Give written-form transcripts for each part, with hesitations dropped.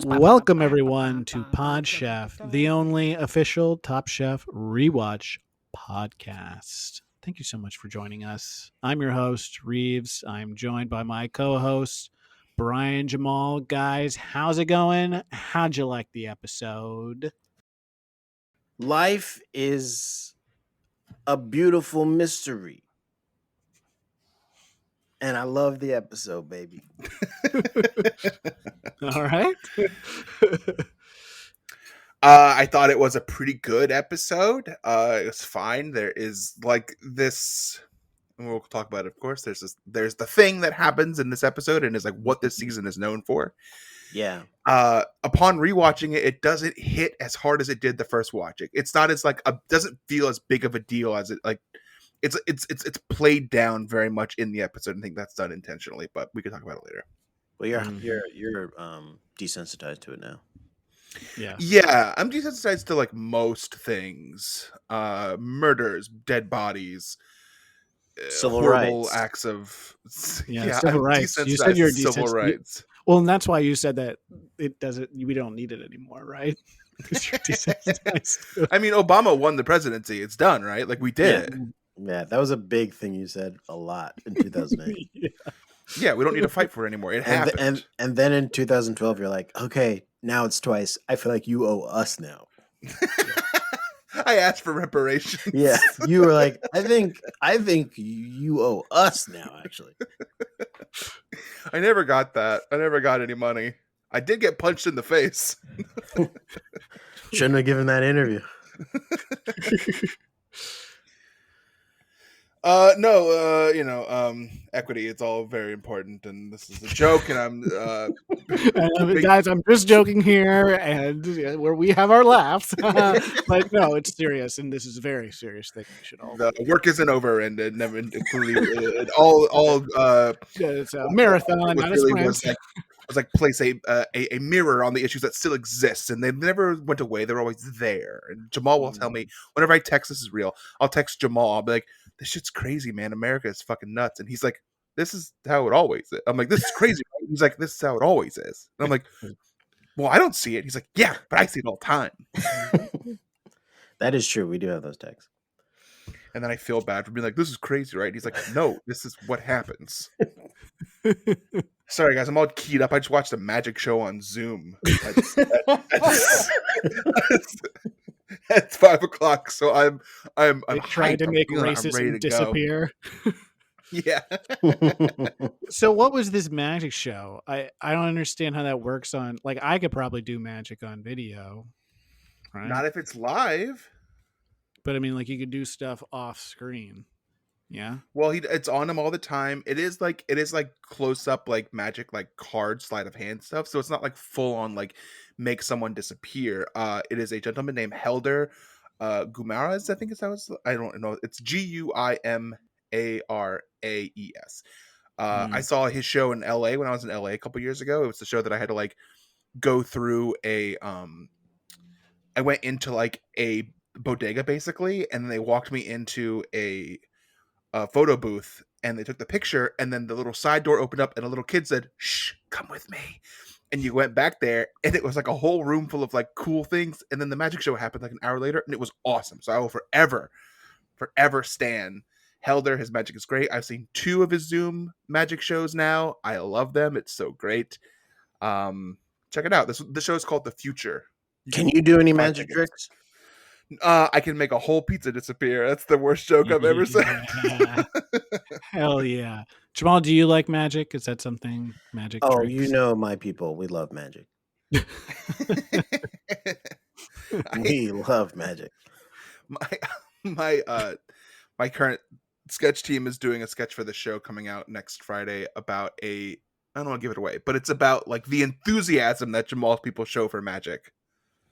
Welcome everyone to Pod Chef, the only official Top Chef rewatch podcast. Thank you so much for joining us. I'm your host, Reeves. I'm joined by my co-host, Brian Jamal. Guys, how's it going? How'd you like the episode? Life is a beautiful mystery. And I love the episode, baby. All right. I thought it was a pretty good episode. It was fine. There is like this, and we'll talk about it, of course. There's the thing that happens in this episode, and is like what this season is known for. Yeah. Upon rewatching it, it doesn't hit as hard as it did the first watching. It's not as like doesn't feel as big of a deal as it like. It's played down very much in the episode. I think that's done intentionally, but we can talk about it later. Well, you're desensitized to it now. Yeah, I'm desensitized to like most things. Murders, dead bodies, civil horrible rights. acts of civil rights. You said you're civil rights. Well, and that's why you said that it doesn't. We don't need it anymore, right? You're desensitized. I mean, Obama won the presidency. It's done, right? Like we did. Yeah, that was a big thing you said a lot in 2008. Yeah, we don't need to fight for it anymore. It happened. And then in 2012, you're like, okay, now it's twice. I feel like you owe us now. I asked for reparations. Yeah, you were like, I think you owe us now. Actually, I never got that. I never got any money. I did get punched in the face. Shouldn't have given that interview. Equity, it's all very important, and this is a joke, and I'm guys, I'm just joking here, and where we have our laughs, but no, it's serious, and this is a very serious thing. We should all. The work isn't over, and it never it's a marathon, not a sprint. Was like place a mirror on the issues that still exist, and they never went away. They're always there. And Jamal will tell me whenever I text this is real, I'll text Jamal. I'll be like, "This shit's crazy, man. America is fucking nuts." And he's like, "This is how it always is." I'm like, "This is crazy." Right? He's like, "This is how it always is." And I'm like, "Well, I don't see it." He's like, "Yeah, but I see it all the time." That is true. We do have those texts. And then I feel bad for being like, "This is crazy, right?" And he's like, "No, this is what happens." Sorry, guys, I'm all keyed up. I just watched a magic show on Zoom at 5 o'clock. So I'm trying to make racism disappear. Yeah. So what was this magic show? I don't understand how that works on. Like, I could probably do magic on video, right? Not if it's live. But I mean, like, you could do stuff off screen. Yeah. Well, it's on him all the time. It is like close up, like magic, like card sleight of hand stuff. So it's not like full on like make someone disappear. It is a gentleman named Helder Guimaraes. I think I don't know. It's Guimaraes. I saw his show in LA when I was in LA a couple years ago. It was the show that I had to like go through I went into like a bodega basically, and then they walked me into a photo booth, and they took the picture, and then the little side door opened up and a little kid said, "Shh, come with me." And you went back there, and it was like a whole room full of like cool things, and then the magic show happened like an hour later, and it was awesome. So I will forever stan Helder. His magic is great. I've seen 2 of his Zoom magic shows now. I love them. It's so great. Check it out. The show is called The Future. Can you do any magic tricks? I can make a whole pizza disappear. That's the worst joke I've ever said. Hell yeah. Jamal, do you like magic? Is that something magic? Oh, tricks? you know my people. We love magic. We love magic. My current sketch team is doing a sketch for the show coming out next Friday about I don't want to give it away, but it's about like the enthusiasm that Jamal's people show for magic.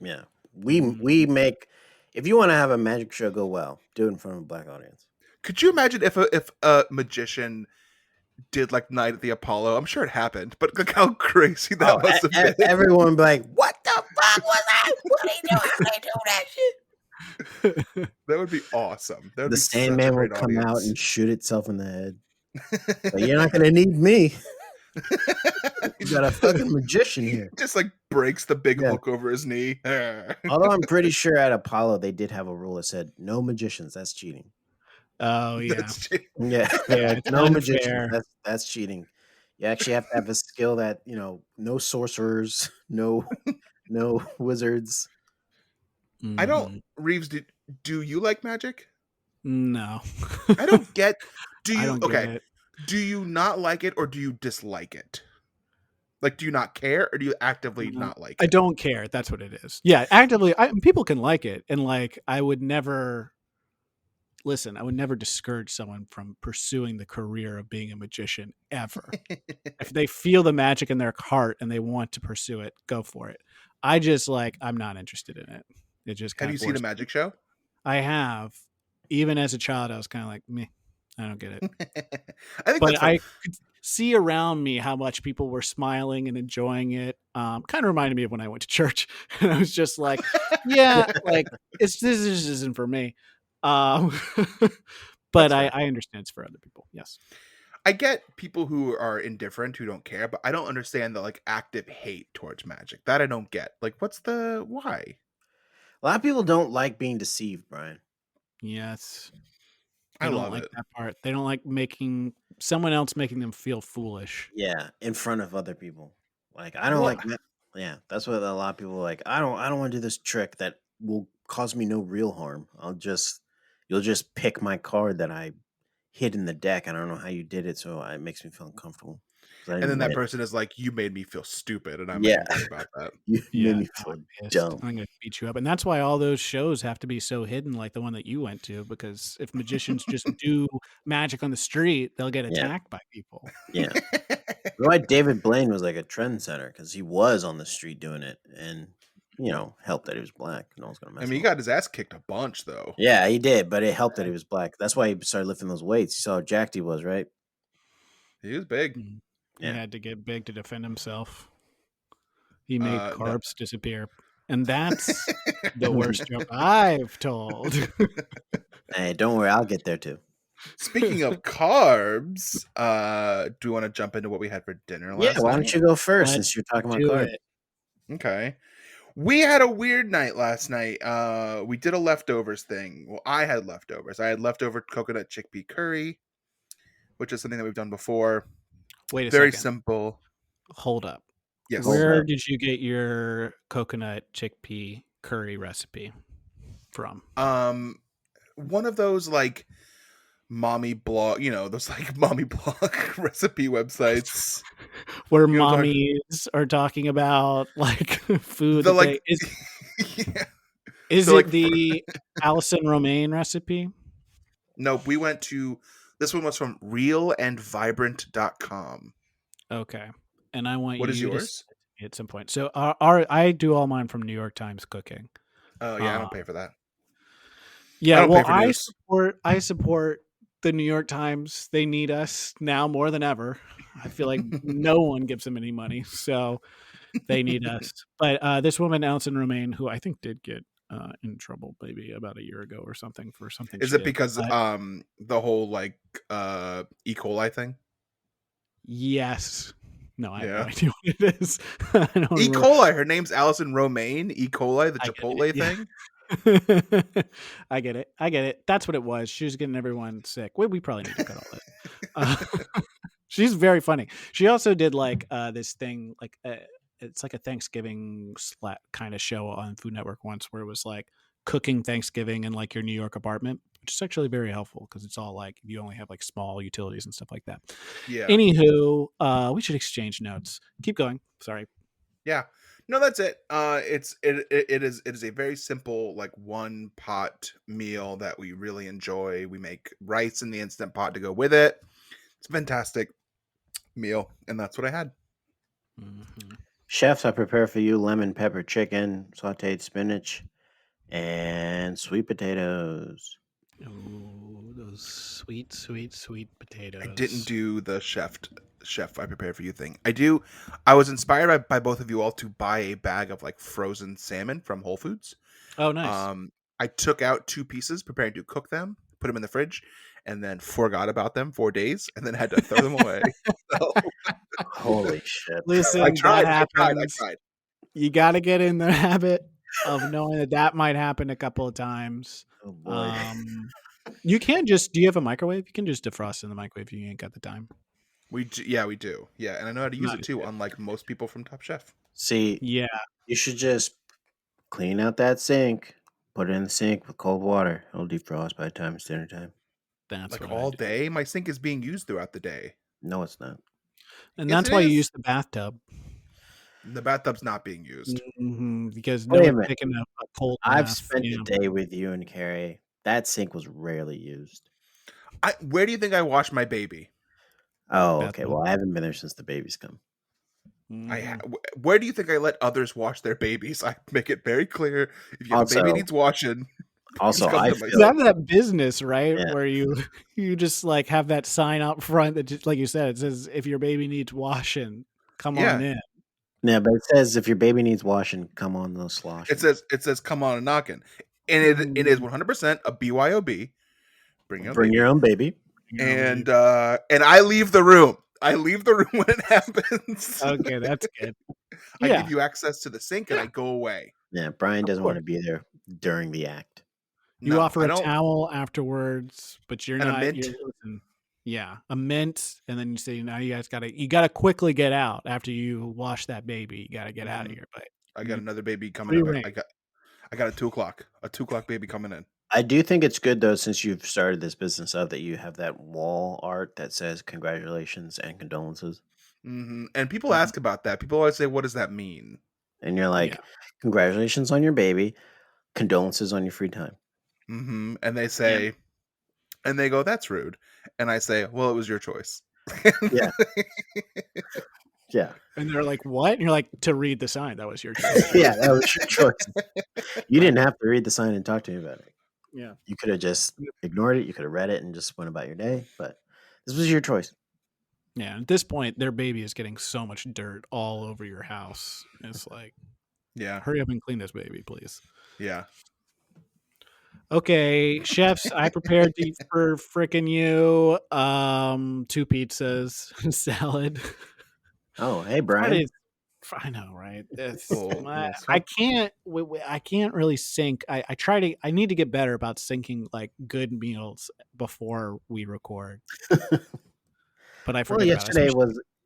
Yeah. We make, if you want to have a magic show go well, do it in front of a black audience. Could you imagine if a magician did like Night at the Apollo? I'm sure it happened, but look how crazy that must have been. Everyone would be like, "What the fuck was that? What are you doing? How they do that shit?" That would be awesome. That would The be such a Sandman will great come out audience. and shoot itself in the head. But you're not gonna need me. You got a fucking magician here. Just like breaks the big Yeah. hook over his knee. Although I'm pretty sure at Apollo they did have a rule that said no magicians. That's cheating. Oh yeah. Yeah, Yeah, it's no unfair. magicians. That's cheating. You actually have to have a skill that no sorcerers, no wizards. I Mhm. don't, Reeves. Do you like magic? No. I don't get. Do I you? don't get Okay. it. Do you not like it, or do you dislike it? Like, do you not care, or do you actively not like it? I don't care. That's what it is. Yeah, actively. People can like it, and like I would never discourage someone from pursuing the career of being a magician ever. If they feel the magic in their heart and they want to pursue it, go for it. I just I'm not interested in it. It just Have kind you of seen a magic show? I have. Even as a child, I was kind of like, meh, I don't get it. I think But that's fun. I could see around me how much people were smiling and enjoying it. Kind of reminded me of when I went to church, and I was just like, yeah, like this isn't for me. But That's I fair. understand it's for other people. Yes. I get people who are indifferent, who don't care, but I don't understand the like active hate towards magic. That I don't get. Like, what's the why? A lot of people don't like being deceived, Brian. Yes. I They don't love like it. that part. They don't like making someone else making them feel foolish. Yeah, in front of other people. Like I don't Well, like that. Yeah, that's what a lot of people are like. I don't want to do this trick that will cause me no real harm. You'll just pick my card that I hid in the deck. I don't know how you did it, so it makes me feel uncomfortable. 'Cause I and didn't then that win. person is like, "You made me feel stupid, and I'm Yeah. angry about that." You Yeah, made me no, feel I'm pissed. dumb. I'm gonna beat you up, and that's why all those shows have to be so hidden, like the one that you went to. Because if magicians just do magic on the street, they'll get Yeah. attacked by people. Yeah. That's why David Blaine was like a trendsetter because he was on the street doing it, and helped that he was black. No one's gonna mess. I mean, with he him. got his ass kicked a bunch, though. Yeah, he did, but it helped that he was black. That's why he started lifting those weights. You saw how jacked he was, right? He was big. Mhm. Yeah. He had to get big to defend himself. He made No. carbs disappear, and that's the worst joke I've told. Hey, don't worry, I'll get there too. Speaking of carbs, do we want to jump into what we had for dinner last Yeah, why night? don't you go first Let's since you're talking about Do carbs? it. Okay. We had a weird night last night. We did a leftovers thing. Well, I had leftovers. I had leftover coconut chickpea curry, which is something that we've done before. Wait a Very second. simple. Hold up. Yes. Where did you get your coconut chickpea curry recipe from? One of those like mommy blog, those like mommy blog recipe websites. Where You know what I'm talking- mommies are talking about like food. The that like, yeah. is so, it like, the Alison Romaine recipe? No, we went to, this one was from realandvibrant.com. Okay. And I want What is you to yours? send me at some point. So I do all mine from New York Times Cooking. Oh yeah, I don't pay for that. Yeah, don't pay well, for news. I support the New York Times. They need us now more than ever. I feel like no one gives them any money, so they need us. But this woman, Alison Romaine, who I think did get in trouble maybe about a year ago or something for something. Is she it did. because the whole like E. coli thing? Yes. No, I have Yeah. no idea what it is. I don't E. remember. coli. Her name's Alison Romaine. E. coli, the I get it, Chipotle yeah. thing. I get it. That's what it was. She was getting everyone sick. We probably need to cut all this. She's very funny. She also did like this thing, like it's like a Thanksgiving kind of show on Food Network once, where it was like cooking Thanksgiving in like your New York apartment, which is actually very helpful because it's all like you only have like small utilities and stuff like that. Yeah. Anywho, we should exchange notes. Keep going. Sorry. Yeah. No, that's it. It is a very simple like one pot meal that we really enjoy. We make rice in the Instant Pot to go with it. It's a fantastic meal, and that's what I had. Mm-hmm. Chefs, I prepare for you lemon pepper chicken, sauteed spinach, and sweet potatoes. Oh, those sweet potatoes. I didn't do the chef I prepared for you thing. I was inspired by both of you all to buy a bag of like frozen salmon from Whole Foods. Oh, nice. I took out 2 pieces, preparing to cook them, put them in the fridge, and then forgot about them 4 days, and then had to throw them away. So, Holy shit! Listen, I tried. that happens. I tried. You got to get in the habit of knowing that might happen a couple of times. Oh boy. You can just. Do you have a microwave? You can just defrost in the microwave if you ain't got the time. We do. Yeah, and I know how to use it Nice. too, unlike most people from Top Chef. See, Yeah, you should just clean out that sink, put it in the sink with cold water. It'll defrost by the time it's dinner time. that's Like what all I do. day, my sink is being used throughout the day. No, it's not. And Yes, that's it why you is. use the bathtub. The bathtub's not being used. Because Wait no a one's minute. taking a cold I've bath. spent you a know. day with you and Carrie. That sink was rarely used. Where do you think I wash my baby? Oh, okay. Bathtub. Well, I haven't been there since the baby's come. Where do you think I let others wash their babies? I make it very clear. If you have a baby Also- needs washing, Also, come I to my You feel have that business, right? Yeah. Where you just like have that sign out front that just, like you said, it says if your baby needs washing, come on in. yeah, but it says if your baby needs washing, come on those slosh. it says come on and knocking, and it is 100% a BYOB. Bring your own bring baby. your own baby. And I leave the room. I leave the room when it happens. Okay, that's good. I Yeah, give you access to the sink and I go away. Yeah, Brian doesn't want to course. be there during the act. you No, offer I a don't. towel afterwards, but you're And a not. mint. Listen, yeah, a mint, and then you say now you guys gotta quickly get out after you wash that baby. You gotta get out of Mhm. here. But I got another baby coming Free up. reign. I got a 2:00. A 2:00 baby coming in. I do think it's good though, since you've started this business up, that you have that wall art that says congratulations and condolences, And people Mhm. ask about that. People always say, "What does that mean?" and you're like, Yeah. congratulations on your baby, condolences on your free time. And they say, and they go, "That's rude." And I say, "Well, it was your choice." Yeah. Yeah, And they're like, "What?" And you're like, "To read the sign. That was your choice." yeah, that was your choice. You didn't have to read the sign and talk to me about it. Yeah. You could have just ignored it. You could have read it and just went about your day. But this was your choice. Yeah. At this point, their baby is getting so much dirt all over your house. It's like, Yeah, hurry up and clean this baby, please. yeah. Okay, chefs, I prepared for frickin' you 2 pizzas, salad. Oh, hey, Brian. Friday's- I know, right? Little I swap. can't. I can't really sync. I try to. I need to get better about syncing like good meals before we record. But I Well, forget about it.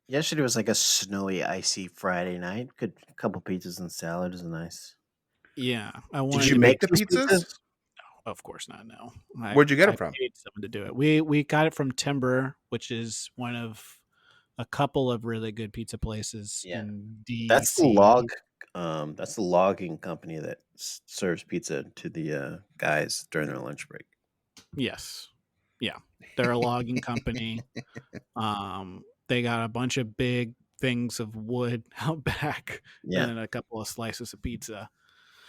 yesterday was like a snowy, icy Friday night. Good couple pizzas and salad is nice. Yeah, I wanted Did you to make the those pizzas? Of course not. No. Where'd you get I 'em from? paid someone to do it. We got it from Timber, which is one of a couple of really good pizza places Yeah. in DC. That's the log. That's the logging company that serves pizza to the guys during their lunch break. Yes. Yeah. They're a logging company. They got a bunch of big things of wood out back Yeah, and then a couple of slices of pizza.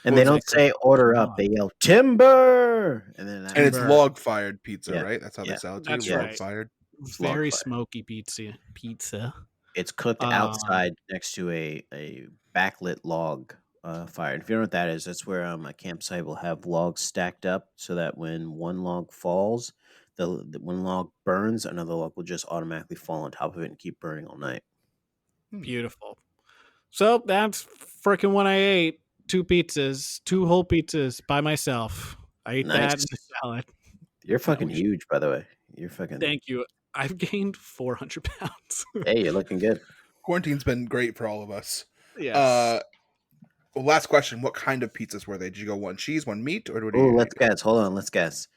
and What they was don't that say called? order up; they yell timber, and then And it's Timber. log fired pizza, Yeah. right? That's how Yeah. they sell it to That's you. Log right. fired. It's log Very fired. smoky pizza. It's cooked outside next to a backlit log fire. And if you don't know what that is, that's where a campsite will have logs stacked up so that when one log falls, the one log burns, another log will just automatically fall on top of it and keep burning all night. Beautiful. So that's freaking what I ate. 2 pizzas, 2 whole pizzas by myself. I ate that and Nice. the salad. You're fucking we- huge, by the way. You're fucking. Thank you. I've gained 400 pounds. Hey, you're looking good. Quarantine's been great for all of us. Yes. Well, last question: what kind of pizzas were they? Did you go one cheese, one meat, or what do Oh, you? let's guess. Hold on, let's guess.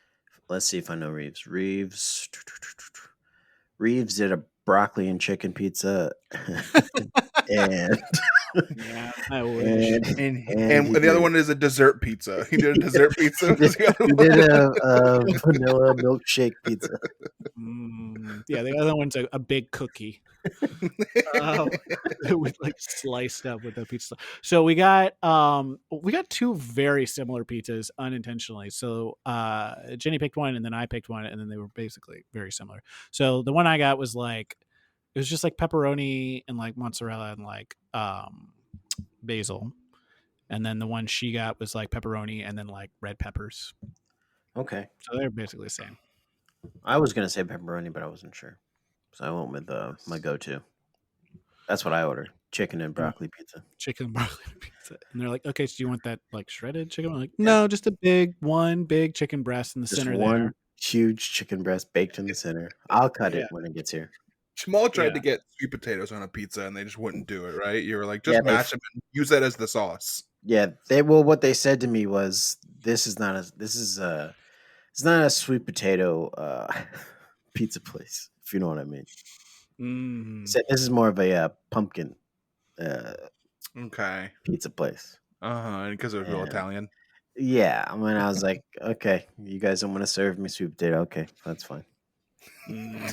Let's see if I know Reeves. Reeves did a broccoli and chicken pizza, and Yeah, I wish. And the other one is a dessert pizza. He did a dessert pizza. He did a vanilla milkshake pizza. Yeah, the other one's a big cookie. With like sliced up with the pizza. So we got 2 very similar pizzas unintentionally. So Jenny picked one and then I picked one and then they were basically very similar. So the one I got was like it was just like pepperoni and like mozzarella and like basil. and then the one she got was like pepperoni and then like red peppers. Okay. So they're basically the same. I was gonna say pepperoni, but I wasn't sure, so I went with my go-to. That's what I ordered: chicken and broccoli pizza. Chicken and broccoli pizza. And they're like, okay, so do you want that like shredded chicken? I'm like, Yeah. no, just a big chicken breast in the Just center one there. huge chicken breast baked in the center. I'll cut Yeah. it when it gets here. Jamal tried Yeah. to get sweet potatoes on a pizza, and they just wouldn't do it. Right? You were like, Yeah, just they mash them and use that as the sauce. Yeah, what they said to me was it's not a sweet potato pizza place, if you know what I mean. Mm. Said this is more of a pumpkin Okay. pizza place. Because it was real Yeah. Italian. Yeah, I mean, I was like, okay, you guys don't want to serve me sweet potato. Okay, that's fine. Mm.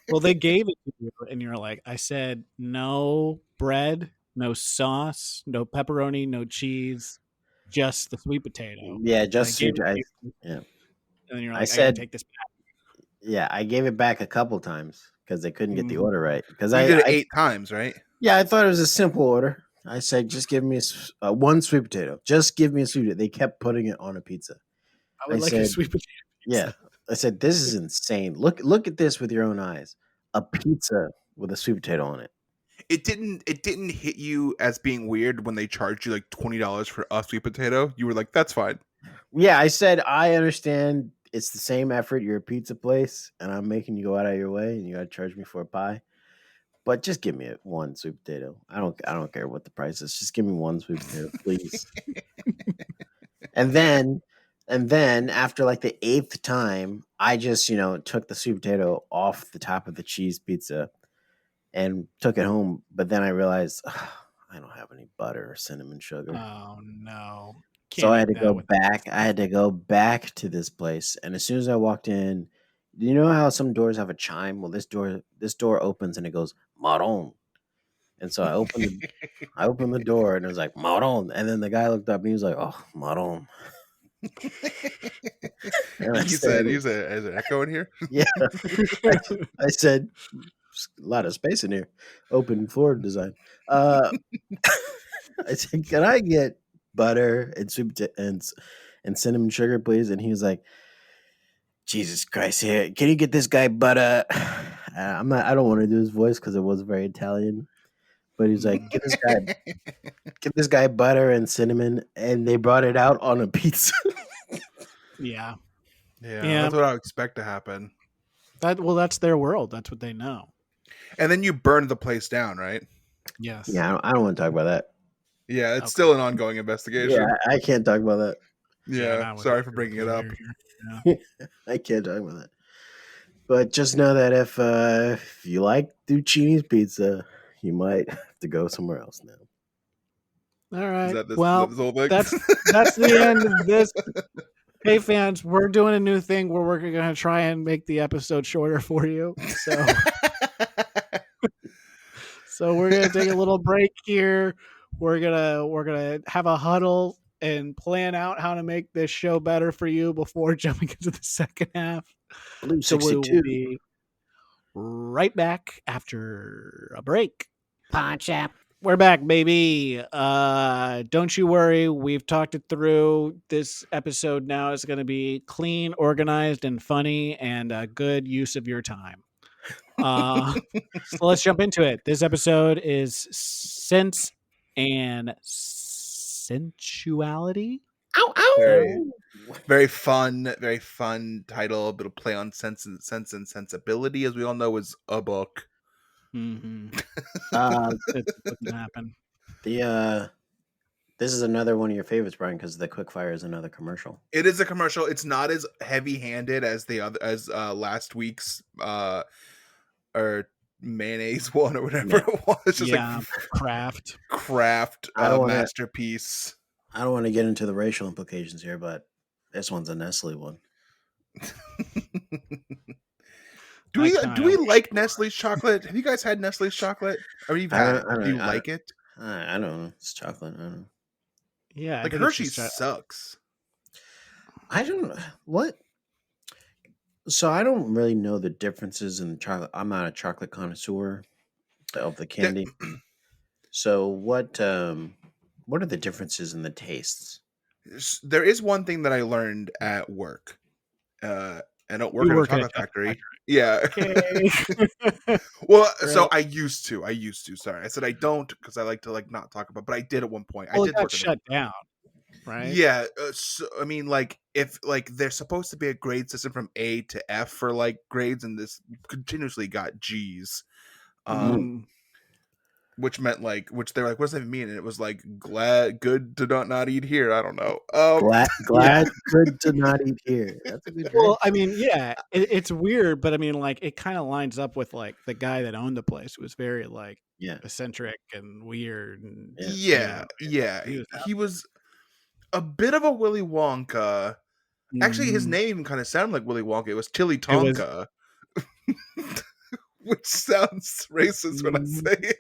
Well, they gave it to you, and you're like, I said no bread, no sauce, no pepperoni, no cheese, just the sweet potato. Yeah, And just they gave sweet. it to you, Yeah, and then you're I like, I gotta said, take this back. yeah, I gave it back a couple times because they couldn't get the Mhm. order right. Because You did it 8 times, right? I thought it was a simple order. I said, just give me one sweet potato. Just give me a sweet potato. They kept putting it on a pizza. I would I like a said, sweet potato yeah. pizza. I said, this is insane. Look at this with your own eyes. A pizza with a sweet potato on it. It didn't hit you as being weird when they charged you like $20 for a sweet potato. You were like, that's fine. Yeah, I said, I understand it's the same effort. You're a pizza place, and I'm making you go out of your way, and you got to charge me for a pie. But just give me one sweet potato. I don't care what the price is. Just give me one sweet potato, please. And then after like the 8th time, I just, took the sweet potato off the top of the cheese pizza and took it home. But then I realized I don't have any butter or cinnamon sugar. Oh no. So I had Can't to eat that go with back. I had to go back to this place. And as soon as I walked in, you know how some doors have a chime? Well, this door opens and it goes Maron. And so I opened the door and it was like Maron. And then the guy looked up and he was like, "Oh, Maron." And I You said, said, is there echo in here? "Yeah." I said, "There's a lot of space in here. Open floor design." I said, "Can I get butter and and cinnamon sugar, please?" And he was like, "Jesus Christ, here, can you get this guy butter?" I'm not. I don't want to do his voice because it was very Italian. But he's like, get this guy butter and cinnamon, and they brought it out on a pizza. Yeah. Yeah, that's what I would expect to happen. That's their world. That's what they know. And then you burned the place down, right? Yes. Yeah, I don't want to talk about that. Yeah, it's Okay. still an ongoing investigation. Yeah, I can't talk about that. Yeah, sorry for bringing it up. Yeah. I can't talk about that. But just know that if you like Duccini's pizza, you might have to go somewhere else now. All right. Is that this well, whole thing? that's the end of this. Hey fans, we're doing a new thing where we're going to try and make the episode shorter for you. So we're going to take a little break here. We're going to have a huddle and plan out how to make this show better for you before jumping into the second half. Blue So we 62. will be right back after a break. Podchap. We're back, baby. Don't you worry. We've talked it through. This episode now is going to be clean, organized, and funny, and a good use of your time. So let's jump into it. This episode is Sense and Sensuality. Ow, ow. Very fun title. A bit of play on sense and sensibility, as we all know, is a book. Mm-hmm. It doesn't happen. This is another one of your favorites, Brian, because the Quickfire is another commercial. It is a commercial. It's not as heavy-handed as last week's or mayonnaise one or whatever it was. It's just like craft masterpiece. I don't want to get into the racial implications here, but this one's a Nestle one. Do we like Nestle's chocolate? Have you guys had Nestle's chocolate? Or you've had it? Do you like it? I don't know. It's chocolate. I don't know. Yeah, like Hershey's sucks. I don't know what. So I don't really know the differences in the chocolate. I'm not a chocolate connoisseur of the candy. So what What are the differences in the tastes? There is one thing that I learned at work. I don't work You at a work at a chocolate chocolate factory. Yeah. Okay. Well, so Right. I used to. Sorry, I said I don't because I like to not talk about. But I did at one point. I Well, it did got work at a. shut down, right? Yeah. So, I mean, if there's supposed to be a grade system from A to F for grades, and this continuously got G's. Mm. Which meant which they're like, what does that mean? And it was good to not eat here. I don't know. Glad good to not eat here. That's a good drink. Well, I mean, yeah, it's weird, but I mean, it kind of lines up with the guy that owned the place, who was very eccentric and weird. And, yeah. He was a bit of a Willy Wonka. Actually, his name even kind of sounded like Willy Wonka. It was Tilly Tonka, which sounds racist when I say it.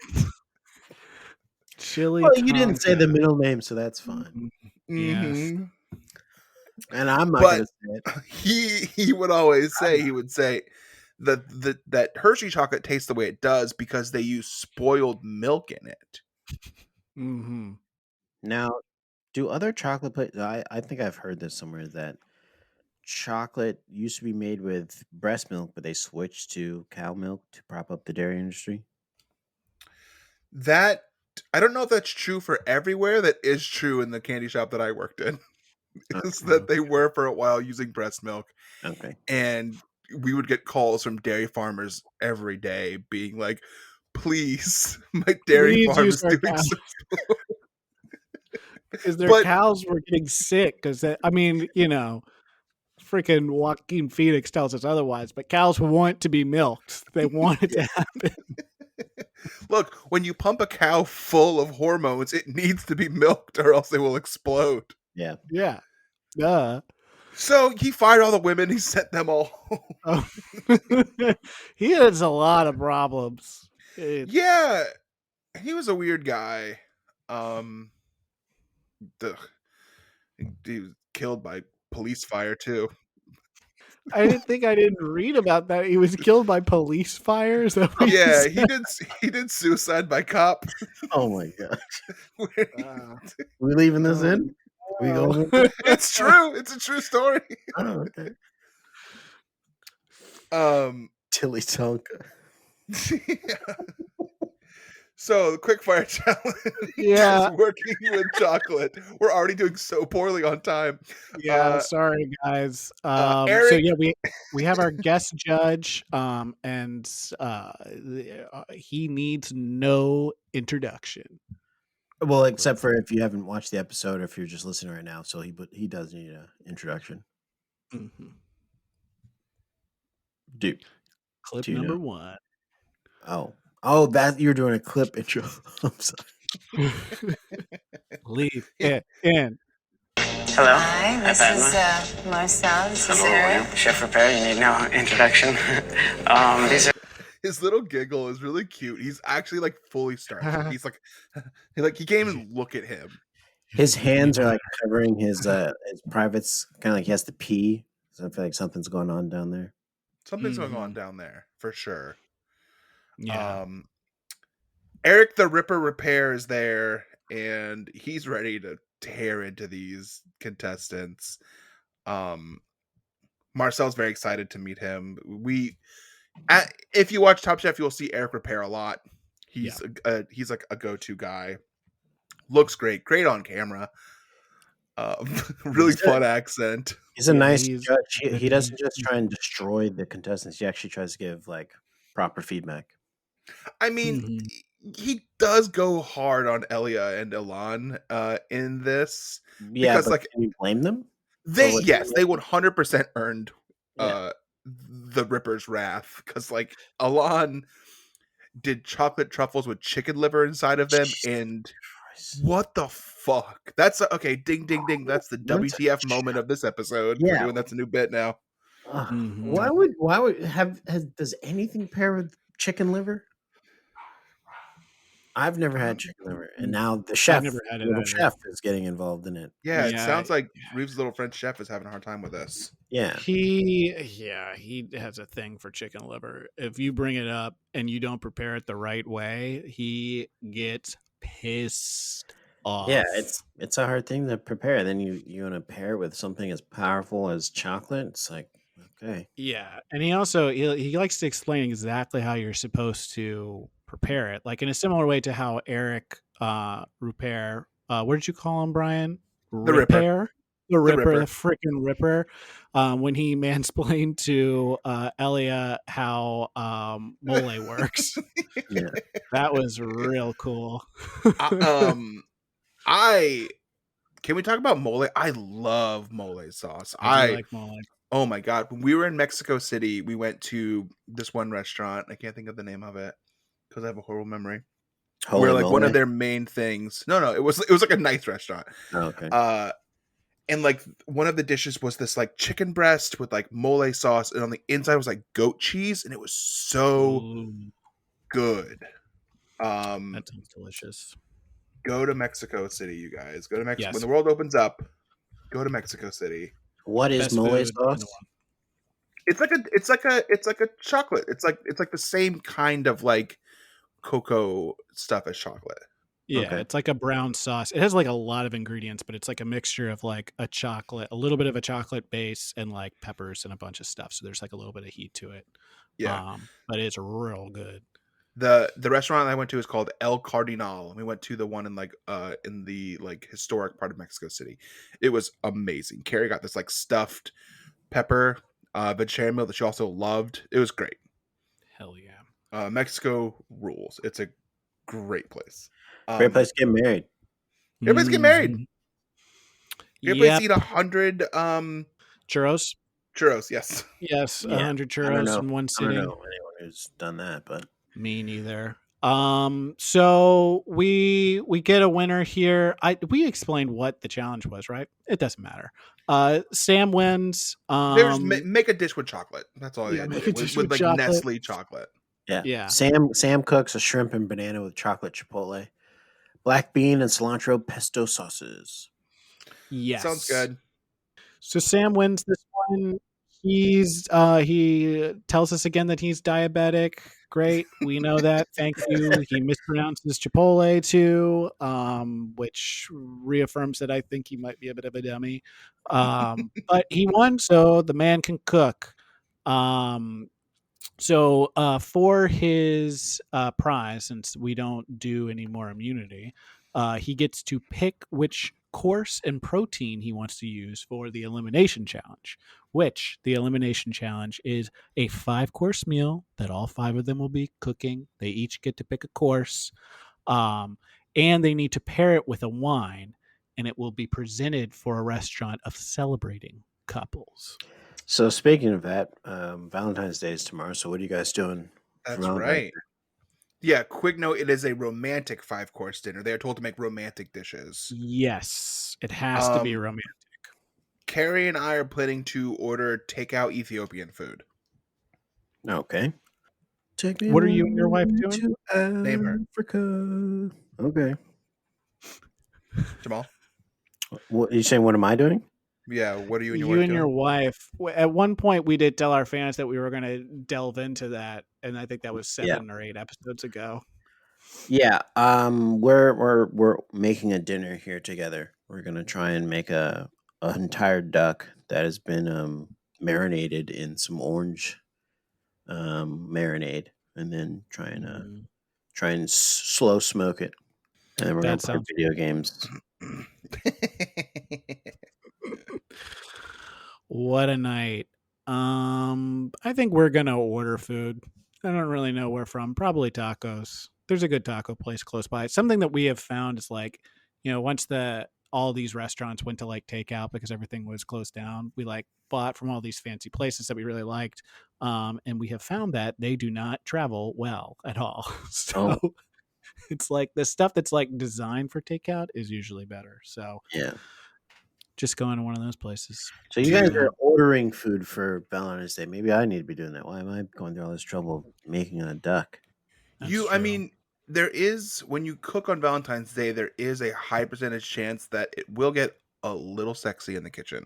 Chili. Well, you didn't say the middle name, so that's fine. Yes. And I'm not going to say it. He would always say, that Hershey chocolate tastes the way it does because they use spoiled milk in it. Mm-hmm. Now, do other chocolate places? I think I've heard this somewhere that chocolate used to be made with breast milk, but they switched to cow milk to prop up the dairy industry. That I don't know if that's true for everywhere. That is true in the candy shop that I worked in. Is that they were for a while using breast milk. Okay. And we would get calls from dairy farmers every day being like, please, my dairy farm is doing so slow. Because their cows were getting sick. Because, I mean, freaking Joaquin Phoenix tells us otherwise, but cows want to be milked. They want it to happen. Look, when you pump a cow full of hormones, it needs to be milked or else they will explode. Yeah. Yeah. Duh. So he fired all the women. He sent them all home. He has a lot of problems. Yeah. He was a weird guy. He was killed by police fire too. I didn't read about that. He was killed by police fire. So yeah, he did suicide by cop. Oh my god! We leaving this in? We going? It's true. It's a true story. Oh, okay. Tilly Tonka. So the quickfire challenge is working with chocolate. We're already doing so poorly on time. Yeah, sorry guys. Eric, so yeah, we have our guest judge, and he needs no introduction. Well, except for if you haven't watched the episode, or if you're just listening right now, so he does need an introduction. Mm-hmm. Dude, clip number 1. Oh, that you're doing a clip intro. I'm sorry. Leave it in. Hello. Hi, this is Marcel. This is Eric. Chef Prepare, you need no introduction. These are. His little giggle is really cute. He's actually fully starstruck. He's he can't even look at him. His hands are covering his privates, kind of like he has to pee. So I feel like something's going on down there. Something's going on down there for sure. Yeah. Eric the Ripper Repair is there, and he's ready to tear into these contestants. Marcel's very excited to meet him. If you watch Top Chef, you'll see Eric Repair a lot. He's he's a go-to guy. Looks great on camera. Really fun accent. He's a nice judge. He doesn't just try and destroy the contestants. He actually tries to give proper feedback. I mean, he does go hard on Elia and Elan in this. Yeah, because can you blame them? They 100% earned the Ripper's wrath, because Elan did chocolate truffles with chicken liver inside of them, and what the fuck? That's okay. Ding ding ding. That's the WTF moment of this episode. Yeah, we're doing that's a new bit now. Why would does anything pair with chicken liver? I've never had chicken liver, and now the chef is getting involved in it. Yeah, it sounds like Reeves' little French chef is having a hard time with this. Yeah, he has a thing for chicken liver. If you bring it up and you don't prepare it the right way, he gets pissed off. Yeah, it's a hard thing to prepare. Then you want to pair it with something as powerful as chocolate. It's like, okay. Yeah, and he likes to explain exactly how you're supposed to prepare it, like in a similar way to how Eric Ripert, what did you call him, Brian? The Ripper. The The Ripper, Ripper. the freaking Ripper. When he mansplained to Elia how mole works, Yeah. that was real cool. I can we talk about mole? I love mole sauce. I do like mole. Oh my god! When we were in Mexico City, we went to this one restaurant. I can't think of the name of it because I have a horrible memory. Holy Where like one moly. of their main things. No, it was like a nice restaurant. Oh, okay. And like one of the dishes was this like chicken breast with like mole sauce, and on the inside was like goat cheese, and it was so Ooh, good. that sounds delicious. Go to Mexico City, you guys. Go to Mexico Yes. when the world opens up. Go to Mexico City. What is Best mole food in the sauce? world. It's like a chocolate. It's like the same kind of like cocoa stuff as chocolate. Yeah, Okay. it's like a brown sauce. It has like a lot of ingredients, but it's like a mixture of like a little bit of a chocolate base and like peppers and a bunch of stuff. So there's like a little bit of heat to it. Yeah. But it's real good. The restaurant I went to is called El Cardinal. We went to the one in the like historic part of Mexico City. It was amazing. Carrie got this like stuffed pepper vegetarian meal that she also loved. It was great. Hell yeah. Mexico rules. It's a great place. Great place to get married. Everybody's getting married. Mhm. Everybody's Yep. eat 100 Churros. churros. Yes. Yes, Yeah, 100 I don't churros know. in one I don't sitting. know anyone who's done that, but Me neither. So we get a winner here. We explained what the challenge was, right? It doesn't matter. Sam wins. There's make a dish with chocolate. That's all. Yeah, Yeah, make a dish with with like chocolate. Nestle chocolate. yeah. Sam cooks a shrimp and banana with chocolate chipotle, black bean and cilantro pesto sauces. Yes. Sounds good. So Sam wins this one. He tells us again that he's diabetic. Great. We know that. Thank you. He mispronounces Chipotle too, which reaffirms that I think he might be a bit of a dummy. But he won, so the man can cook. So for his prize, since we don't do any more immunity, he gets to pick which course and protein he wants to use for the elimination challenge, which the elimination challenge is a 5-course meal that all 5 of them will be cooking. They each get to pick a course, and they need to pair it with a wine, and it will be presented for a restaurant of celebrating couples. So speaking of that, Valentine's Day is tomorrow. So what are you guys doing? for That's Valentine's right. Day? Yeah, quick note, it is a romantic 5-course dinner. They are told to make romantic dishes. Yes, it has to be Um, romantic. Carrie and I are planning to order takeout Ethiopian food. Okay. Take me What are you and your wife away doing? to Name her. Africa. Okay. Jamal? What you saying? What am I doing? Yeah, what are you and your You wife and doing? your wife. At one point, we did tell our fans that we were going to delve into that, and I think that was 7 or 8 episodes ago. Yeah. We're making a dinner here together. We're gonna try and make an entire duck that has been marinated in some orange marinade, and then try and slow smoke it, and then we're That gonna play sounds video games. What a night. I think we're going to order food. I don't really know where from. Probably tacos. There's a good taco place close by. Something that we have found is like, once all these restaurants went to like takeout because everything was closed down, we like bought from all these fancy places that we really liked. And we have found that they do not travel well at all. So it's like the stuff that's like designed for takeout is usually better. So Yeah. just going to one of those places. So you guys are ordering food for Valentine's Day. Maybe I need to be doing that. Why am I going through all this trouble making a duck? That's I true. mean, there is, when you cook on Valentine's Day, there is a high percentage chance that it will get a little sexy in the kitchen.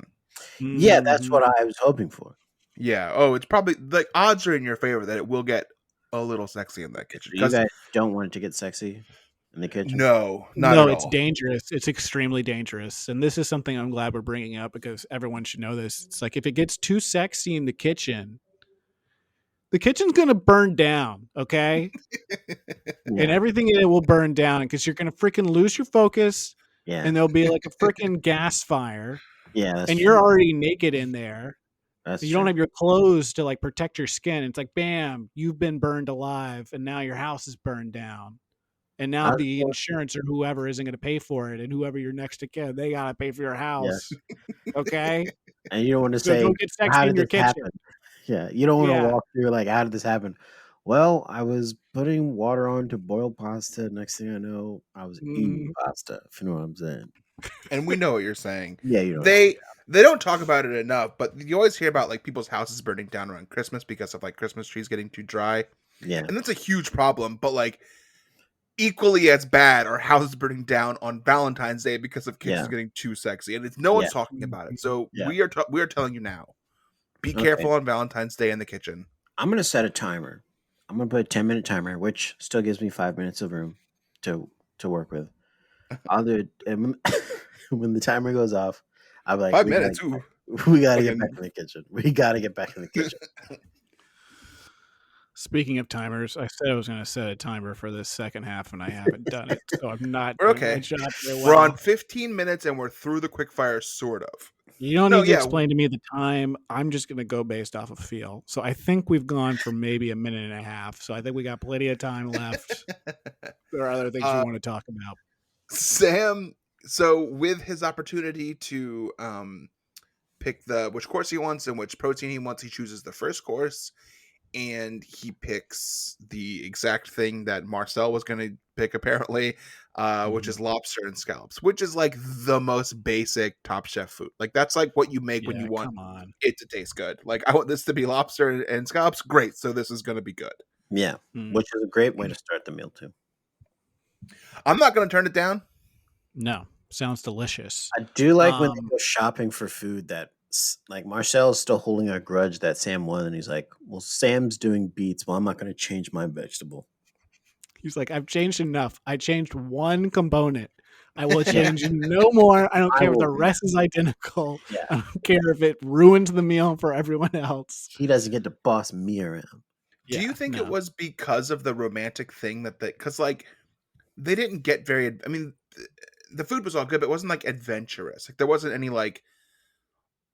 Yeah, that's Mhm. what I was hoping for. Yeah. Oh, it's probably, like, odds are in your favor that it will get a little sexy in that kitchen. You guys don't want it to get sexy? in the kitchen? No, not No, at it's all. dangerous. It's extremely dangerous. And this is something I'm glad we're bringing up because everyone should know this. It's like if it gets too sexy in the kitchen's going to burn down, okay? And Yeah, everything in it will burn down because you're going to freaking lose your focus yeah, and there'll be like a freaking gas fire yeah. That's and true. you're already naked in there. That's You true. don't have your clothes to like protect your skin. It's like, bam, you've been burned alive and now your house is burned down. And now I was the going- insurance or whoever isn't going to pay for it. And whoever you're next to kin, they got to pay for your yeah, house. Okay? and you don't want to So say, don't get "How sexy did in your this kitchen. happen?" Yeah, you don't want to Yeah. walk through like, "How did this happen?" Well, I was putting water on to boil pasta. Next thing I know, I was eating Mhm. pasta. If you know what I'm saying. And we know what you're saying. Yeah, you know. They don't talk about it enough, but you always hear about like people's houses burning down around Christmas because of like Christmas trees getting too dry. Yeah, And that's a huge problem, but like equally as bad are houses burning down on Valentine's Day because of kitchens Yeah. getting too sexy, and it's no one's Yeah. talking about it. So Yeah. we are telling you now: be Okay. careful on Valentine's Day in the kitchen. I'm gonna set a timer. I'm gonna put a 10-minute timer, which still gives me 5 minutes of room to work with. I'll do it and when the timer goes off. I'm like, 5 "We gotta minutes. get Ooh, back- we gotta get fucking- back in the kitchen. We gotta get back in the kitchen." Speaking of timers, I said I was going to set a timer for this second half, and I haven't done it. So I'm not We're doing my okay. job very We're on well. 15 minutes and we're through the quickfire, sort of. You don't No, need to yeah. explain to me the time. I'm just going to go based off of feel. So I think we've gone for maybe a minute and a half. So I think we got plenty of time left. There are other things we want to talk about. Sam, so with his opportunity to pick which course he wants and which protein he wants, he chooses the first course, and he picks the exact thing that Marcel was going to pick, apparently, which is lobster and scallops, which is like the most basic Top Chef food. Like that's like what you make when you want Come on. it to taste good. Like I want this to be lobster and scallops. Great, so this is going to be good. Yeah, Mm. which is a great way to start the meal too. I'm not going to turn it down. No, sounds delicious. I do like when they Um, go shopping for food that, like, Marcel is still holding a grudge that Sam won, and he's like, "Well, Sam's doing beets. Well, I'm not going to change my vegetable." He's like, I've changed enough. I changed one component. I will change no more. I don't I care if the will- rest is identical. Yeah. I don't care if it ruins the meal for everyone else. He doesn't get to boss me around. Do you think no. it was because of the romantic thing because like they didn't get very, I mean, the food was all good, but it wasn't like adventurous. Like there wasn't any like,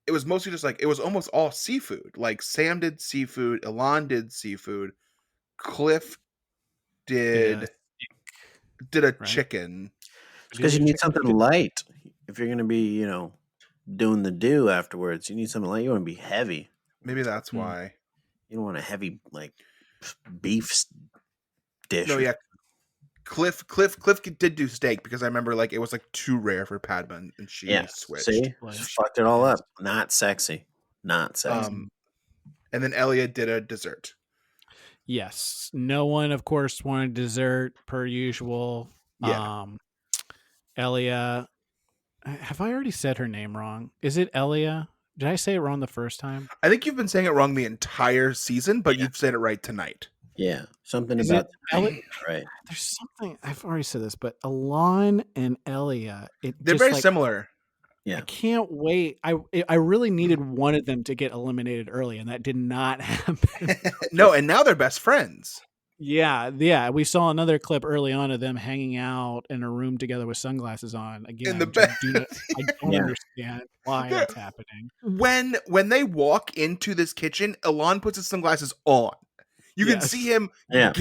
it was mostly just like, it was almost all seafood. Like Sam did seafood, Elon did seafood, Cliff did a right? chicken. Because you need something light. If you're going to be, doing the do afterwards, you need something light. You want to be heavy. Maybe that's Hmm. why. You don't want a heavy, like, beef dish. No, yeah. Cliff did do steak because I remember like it was like too rare for Padma and she Yeah. switched. See? Like, Fucked it all up. Not sexy. Not sexy. And then Elliot did a dessert. Yes. No one, of course, wanted dessert per usual. Yeah. Elia. Have I already said her name wrong? Is it Elia? Did I say it wrong the first time? I think you've been saying it wrong the entire season, but you've said it right tonight. Yeah. Something Is about it the name, Ellie? right. There's something, I've already said this, but Alon and Elia, They're just very like, similar. Yeah. I can't wait. I really needed one of them to get eliminated early, and that did not happen. No, and now they're best friends. Yeah. We saw another clip early on of them hanging out in a room together with sunglasses on. Again, In the which I bed. I don't Yeah. understand why Yeah. that's happening. When they walk into this kitchen, Elon puts his sunglasses on. You can Yes. see him Yeah.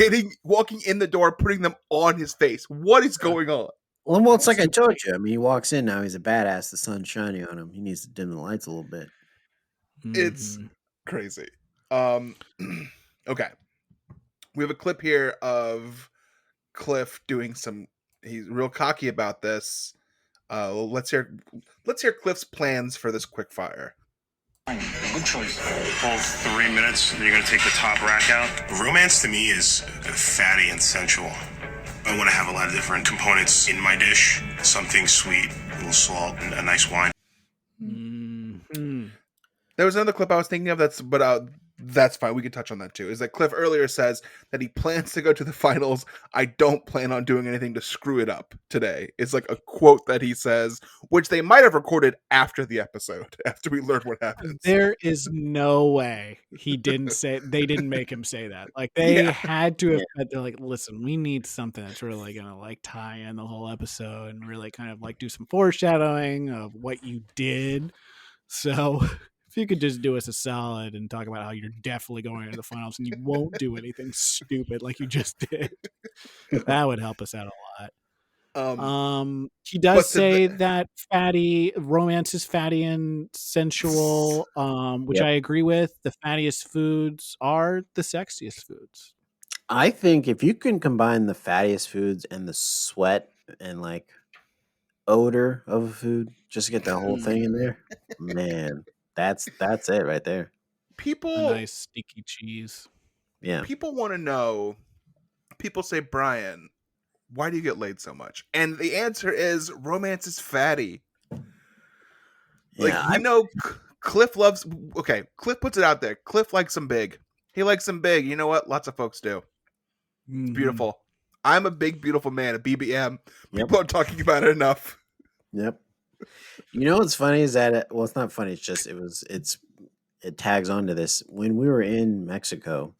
walking in the door, putting them on his face. What is going on? Well, it's like I told you. I mean, he walks in now. He's a badass. The sun's shining on him. He needs to dim the lights a little bit. It's Mhm. crazy. Okay. We have a clip here of Cliff doing he's real cocky about this. Let's hear Cliff's plans for this quick fire. Good choice. Full 3 minutes, and you're going to take the top rack out. Romance to me is fatty and sensual. I want to have a lot of different components in my dish. Something sweet, a little salt, and a nice wine. Mhm. There was another clip I was thinking of that's fine. We can touch on that too. Is that Cliff earlier says that he plans to go to the finals. I don't plan on doing anything to screw it up today. It's like a quote that he says, which they might have recorded after the episode, after we learned what happens. There is no way he didn't say. They didn't make him say that. Like they had to have. They're like, listen, we need something that's really gonna like tie in the whole episode and really kind of like do some foreshadowing of what you did. So if you could just do us a solid and talk about how you're definitely going into the finals and you won't do anything stupid like you just did, that would help us out a lot. He does say that romance is fatty and sensual, which I agree with. The fattiest foods are the sexiest foods. I think if you can combine the fattiest foods and the sweat and like odor of a food, just to get the whole thing in there, man, that's it right there. People, a nice sticky cheese. Yeah. People want to know. People say, Brian, why do you get laid so much? And the answer is romance is fatty. Like, Yeah, Cliff loves. Okay, Cliff puts it out there. Cliff likes them big. He likes them big. You know what? Lots of folks do. It's beautiful. I'm a big, beautiful man, a BBM. People are talking about it enough. Yep. You know what's funny is that it's not funny. It's just it tags onto this. When we were in Mexico,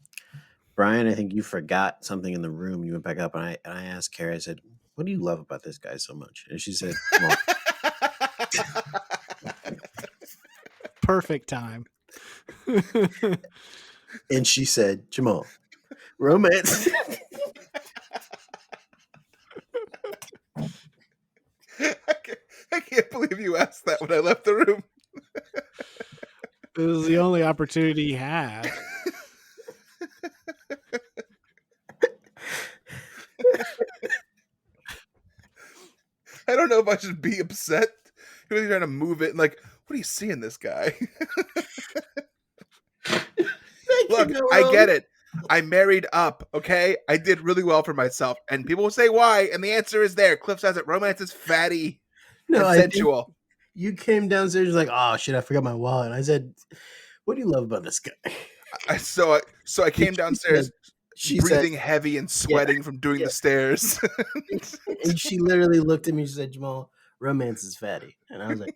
Brian, I think you forgot something in the room. You went back up, and I asked Carrie. I said, "What do you love about this guy so much?" And she said, well, "Perfect time." And she said, "Jamal, romance." I can't believe you asked that when I left the room. It was the only opportunity he had. I don't know if I should be upset. He was trying to move it. And like, what do you see in this guy? Look, I get it. I married up, okay? I did really well for myself. And people will say why, and the answer is there. Cliff says it. Romance is fatty and sensual. You came downstairs like, oh shit, I forgot my wallet. I said, what do you love about this guy? So I came downstairs breathing heavy and sweating from doing the stairs. And she literally looked at me and she said, Jamal, romance is fatty. And I was like,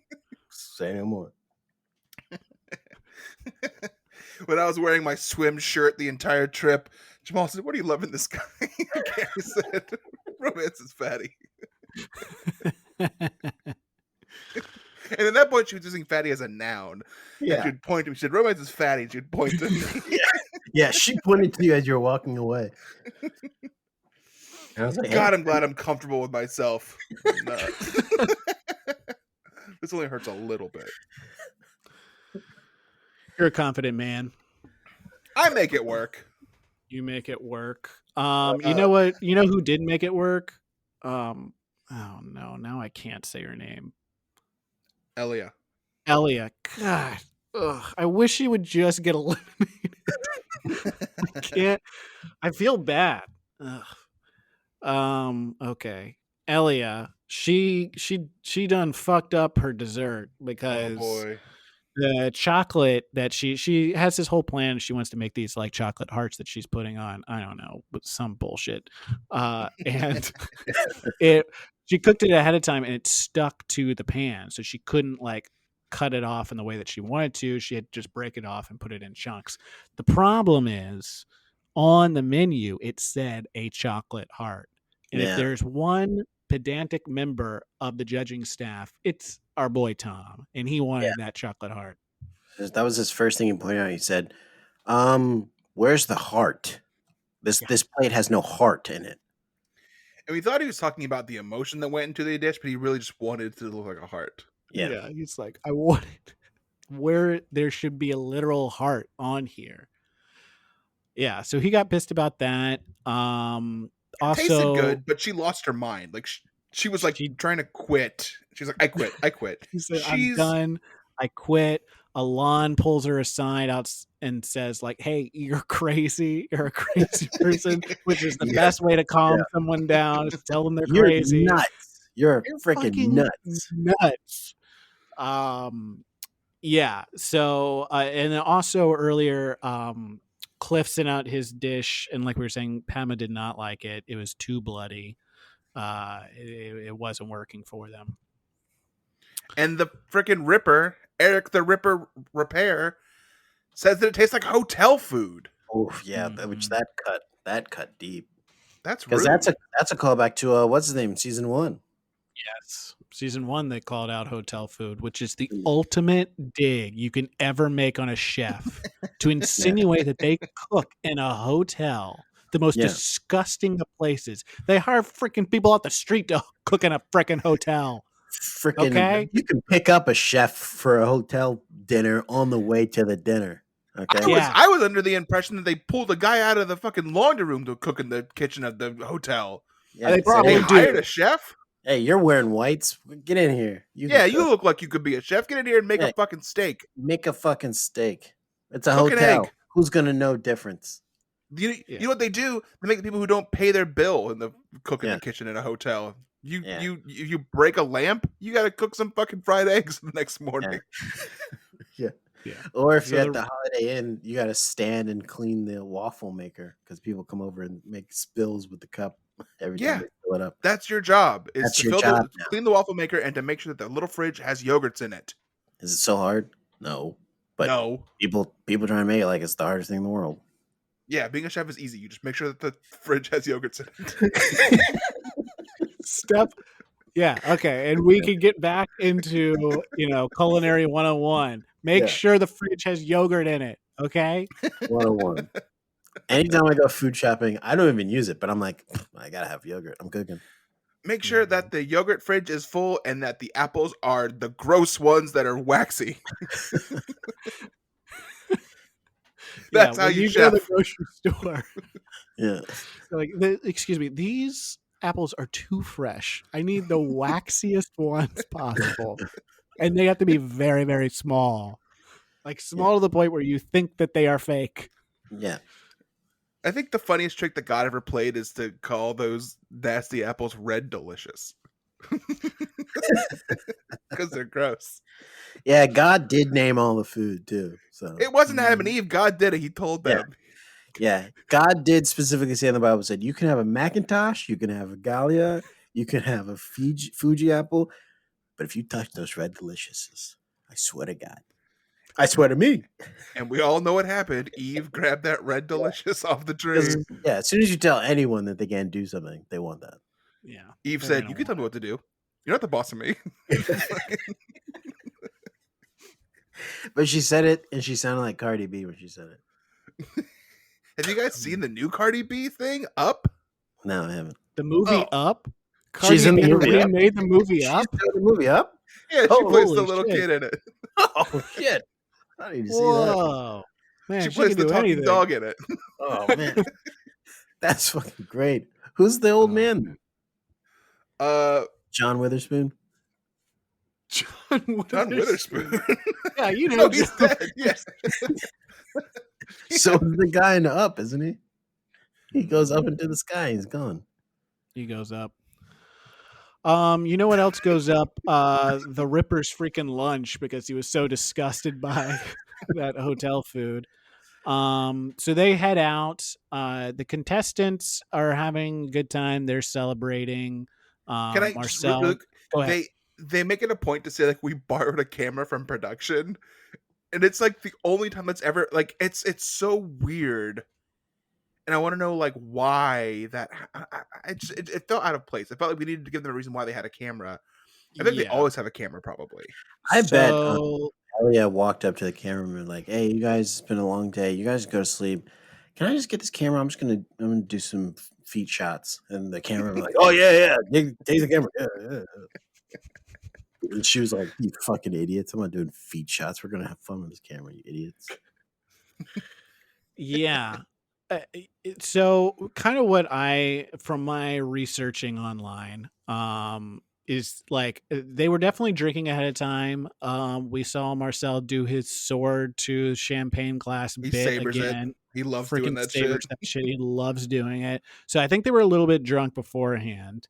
say no more. When I was wearing my swim shirt the entire trip, Jamal said, what do you love in this guy? Carrie said, romance is fatty. And at that point, she was using fatty as a noun. Yeah. And she'd point to me. She said, romance is fatty. And she'd point to me. Yeah, she pointed to you as you were walking away. And I was like, God, I'm glad I'm comfortable with myself. This only hurts a little bit. You're a confident man. I make it work. You make it work. You know what? You know who did make it work? Oh no, now I can't say her name. Elia. God. Ugh, I wish she would just get eliminated. I can't. I feel bad. Ugh. Okay. Elia. She done fucked up her dessert because the chocolate that she has this whole plan. She wants to make these like chocolate hearts that she's putting on. I don't know, but some bullshit. And she cooked it ahead of time and it stuck to the pan, so she couldn't like cut it off in the way that she wanted to. She had to just break it off and put it in chunks. The problem is on the menu it said a chocolate heart, and if there's one pedantic member of the judging staff, it's our boy Tom, and he wanted that chocolate heart. That was his first thing he pointed out. He said, where's the heart? This plate has no heart in it. And we thought he was talking about the emotion that went into the dish, but he really just wanted it to look like a heart. Yeah, he's like, I wanted where there should be a literal heart on here. Yeah, so he got pissed about that. Also, tasted good, but she lost her mind. Like she was like trying to quit. She's like, I quit. She said, I'm done. I quit. Alon pulls her aside out and says, like, hey, you're crazy. You're a crazy person, which is the best way to calm someone down, is to tell them they're crazy. Nuts. You're freaking nuts. Nuts. Yeah. So, and then also earlier, Cliff sent out his dish, and like we were saying, Pema did not like it. It was too bloody. It wasn't working for them. And the freaking Ripper, Eric the Ripper Repair, says that it tastes like hotel food. Oh yeah, which Mhm. that cut deep. That's Because rude. that's a callback to what's his name, season 1. Yes. Season 1, they called out hotel food, which is the Mm. ultimate dig you can ever make on a chef to insinuate that they cook in a hotel, the most Yeah. disgusting of places. They hire freaking people off the street to cook in a freaking hotel. Freaking, Okay. you can pick up a chef for a hotel dinner on the way to the dinner. Okay. Yeah. I was under the impression that they pulled a guy out of the fucking laundry room to cook in the kitchen of the hotel. Yeah, They say, probably They do. hired a chef? Hey, you're wearing whites. Get in here. You Yeah, can you look like you could be a chef. Get in here and make Yeah. a fucking steak. make a fucking steak. It's a Cook an hotel. egg. Who's gonna know difference? You Yeah. know what they do? They make the people who don't pay their bill in the cook in Yeah. the kitchen in a hotel. You Yeah. you break a lamp, you got to cook some fucking fried eggs the next morning. Yeah. Yeah. Or if So you're the- at the Holiday Inn, you got to stand and clean the waffle maker because people come over and make spills with the cup every Yeah. time they fill it up. That's your job. Is That's to your fill job the now. clean the waffle maker and to make sure that the little fridge has yogurts in it. Is it so hard? No. But No. people trying to make it like it's the hardest thing in the world. Yeah, being a chef is easy. You just make sure that the fridge has yogurts in it. Step. Yeah. Okay. And we can get back into, culinary 101. Make Yeah. sure the fridge has yogurt in it. Okay. 101. Anytime I go food shopping, I don't even use it, but I'm like, I gotta have yogurt. I'm cooking. Make sure that the yogurt fridge is full and that the apples are the gross ones that are waxy. That's how when you go to the chef. grocery store. Yeah. Like, excuse me, these apples are too fresh. I need the waxiest ones possible, and they have to be very, very small, like small to the point where you think that they are fake. Yeah. I think the funniest trick that God ever played is to call those nasty apples red delicious. Because they're gross. Yeah, God did name all the food too. So It wasn't Adam and Eve. God did it. He told Yeah. them. yeah, God did specifically say in the Bible, said you can have a Macintosh, you can have a Galia, you can have a Fuji apple, but if you touch those red deliciouses, I swear to God, I swear to me. And we all know what happened. Eve grabbed that red delicious off the tree. 'Cause, yeah, as soon as you tell anyone that they can't do something, they want that. Yeah, Eve they're said, gonna "You can tell me want what to do. You're not the boss of me." But she said it, and she sounded like Cardi B when she said it. Have you guys seen the new Cardi B thing? Up? No, I haven't. the movie Oh. Up. She's in the Cardi B movie Up? remade the movie She's Up. doing the movie Up. Yeah, she Oh, plays the holy little shit. kid in it. Oh shit! I don't need to see that. Whoa, man, She she plays can the do talking anything. dog in it. Oh man, that's fucking great. Who's the old Oh. man? John Witherspoon. John John Witherspoon. Yeah, you know. No, he's John- dead. Yes. So is the guy in the Up, isn't he? He goes up into the sky. He's gone. He goes up. You know what else goes up? The Ripper's freaking lunch because he was so disgusted by that hotel food. So they head out. The contestants are having a good time. They're celebrating. Can I just Marcel? real quick, Go ahead. they make it a point to say like we borrowed a camera from production, and it's like the only time that's ever like it's so weird, and I want to know like why that it felt out of place. I felt like we needed to give them a reason why they had a camera. I think they Yeah. always have a camera, probably. I bet So, Elia walked up to the cameraman like, "Hey, you guys, it's been a long day. You guys go to sleep. Can I just get this camera? I'm gonna do some feet shots." And the cameraman like, "Oh yeah, take the camera." Yeah. And she was like, "You fucking idiots! I'm not doing feet shots. We're gonna have fun with this camera, you idiots." yeah. So kind of what from my researching online, is like they were definitely drinking ahead of time. We saw Marcel do his sword to champagne glass He bit sabers again. it. He loves doing Freaking that sabers shit. that shit. He loves doing it. So I think they were a little bit drunk beforehand.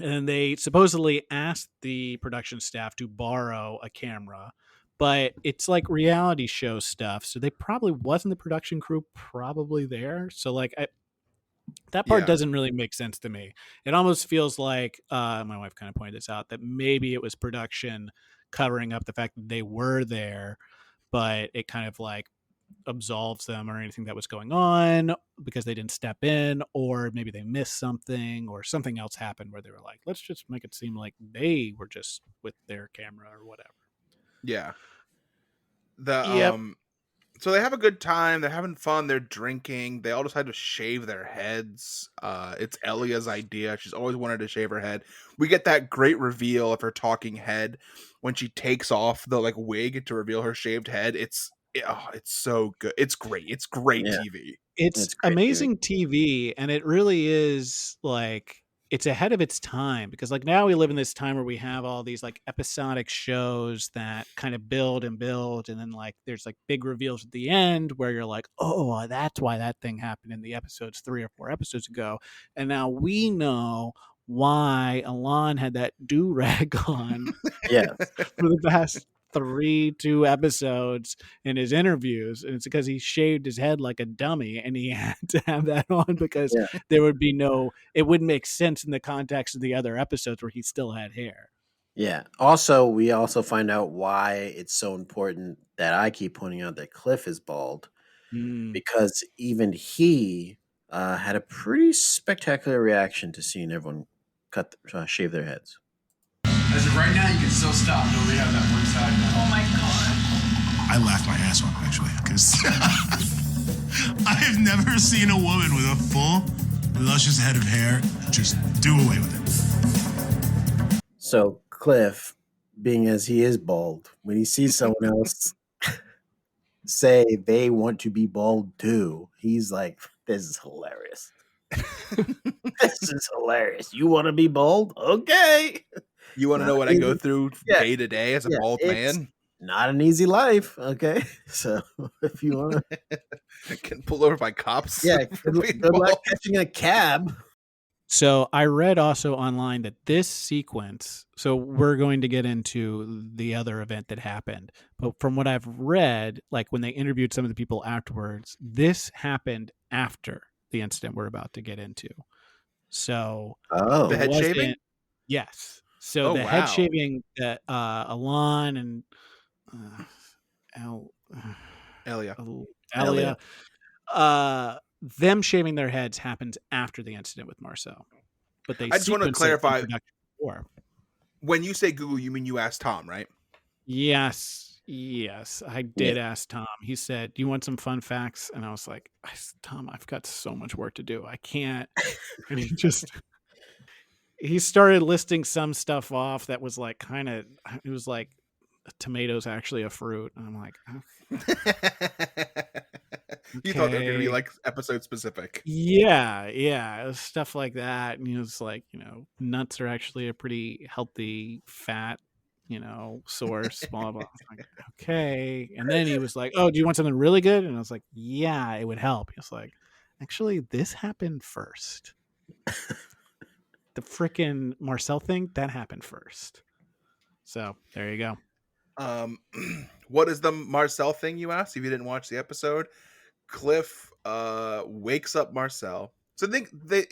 And they supposedly asked the production staff to borrow a camera, but it's like reality show stuff. So they probably wasn't the production crew probably there. So like that part Yeah. doesn't really make sense to me. It almost feels like my wife kind of pointed this out that maybe it was production covering up the fact that they were there, but it kind of like absolves them or anything that was going on because they didn't step in, or maybe they missed something or something else happened where they were like, let's just make it seem like they were just with their camera or whatever. Yeah. The Yep. So they have a good time. They're having fun. They're drinking. They all decide to shave their heads. It's Elia's idea. She's always wanted to shave her head. We get that great reveal of her talking head when she takes off the like wig to reveal her shaved head. It's so good. It's great. It's great Yeah. TV. It's great, amazing TV, and it really is like it's ahead of its time because like now we live in this time where we have all these like episodic shows that kind of build and build, and then like there's like big reveals at the end where you're like, oh, that's why that thing happened in the episodes 3 or 4 episodes ago, and now we know why Alon had that do-rag on Yeah. for the past 2 episodes in his interviews, and it's because he shaved his head like a dummy and he had to have that on because Yeah. there would be it wouldn't make sense in the context of the other episodes where he still had hair. Yeah. Also, we also find out why it's so important that I keep pointing out that Cliff is bald, because even he had a pretty spectacular reaction to seeing everyone shave their heads. As of right now, you can still stop. Nobody have that one side now. Oh my God. I laughed my ass off, actually, because I have never seen a woman with a full, luscious head of hair just do away with it. So Cliff, being as he is bald, when he sees someone else say they want to be bald too, he's like, this is hilarious. This is hilarious. You want to be bald? Okay. You want to know what I go through day to day as a bald it's man? Not an easy life. Okay. So if you want to Get pulled over by cops. good luck catching a cab. So I read also online that this sequence, so we're going to get into the other event that happened, but from what I've read, like when they interviewed some of the people afterwards, this happened after the incident we're about to get into. So The head shaving? Yes. So the head shaving that Alon and Elia, them shaving their heads happens after the incident with Marcel. But I just want to clarify. When you say Google, you mean you asked Tom, right? Yes, I did ask Tom. He said, "Do you want some fun facts?" And I was like, "Tom, I've got so much work to do. I can't." And he started listing some stuff off that was like it was like tomatoes actually a fruit, and I'm like, You thought they were gonna be like episode specific. Yeah, it was stuff like that, and he was like, nuts are actually a pretty healthy fat, source. Blah blah. I was like, okay, and then he was like, "Oh, do you want something really good?" And I was like, "Yeah, it would help." He was like, "Actually, this happened first. The frickin' Marcel thing that happened first." So there you go. What is the Marcel thing, you asked? If you didn't watch the episode, Cliff wakes up Marcel. So I think they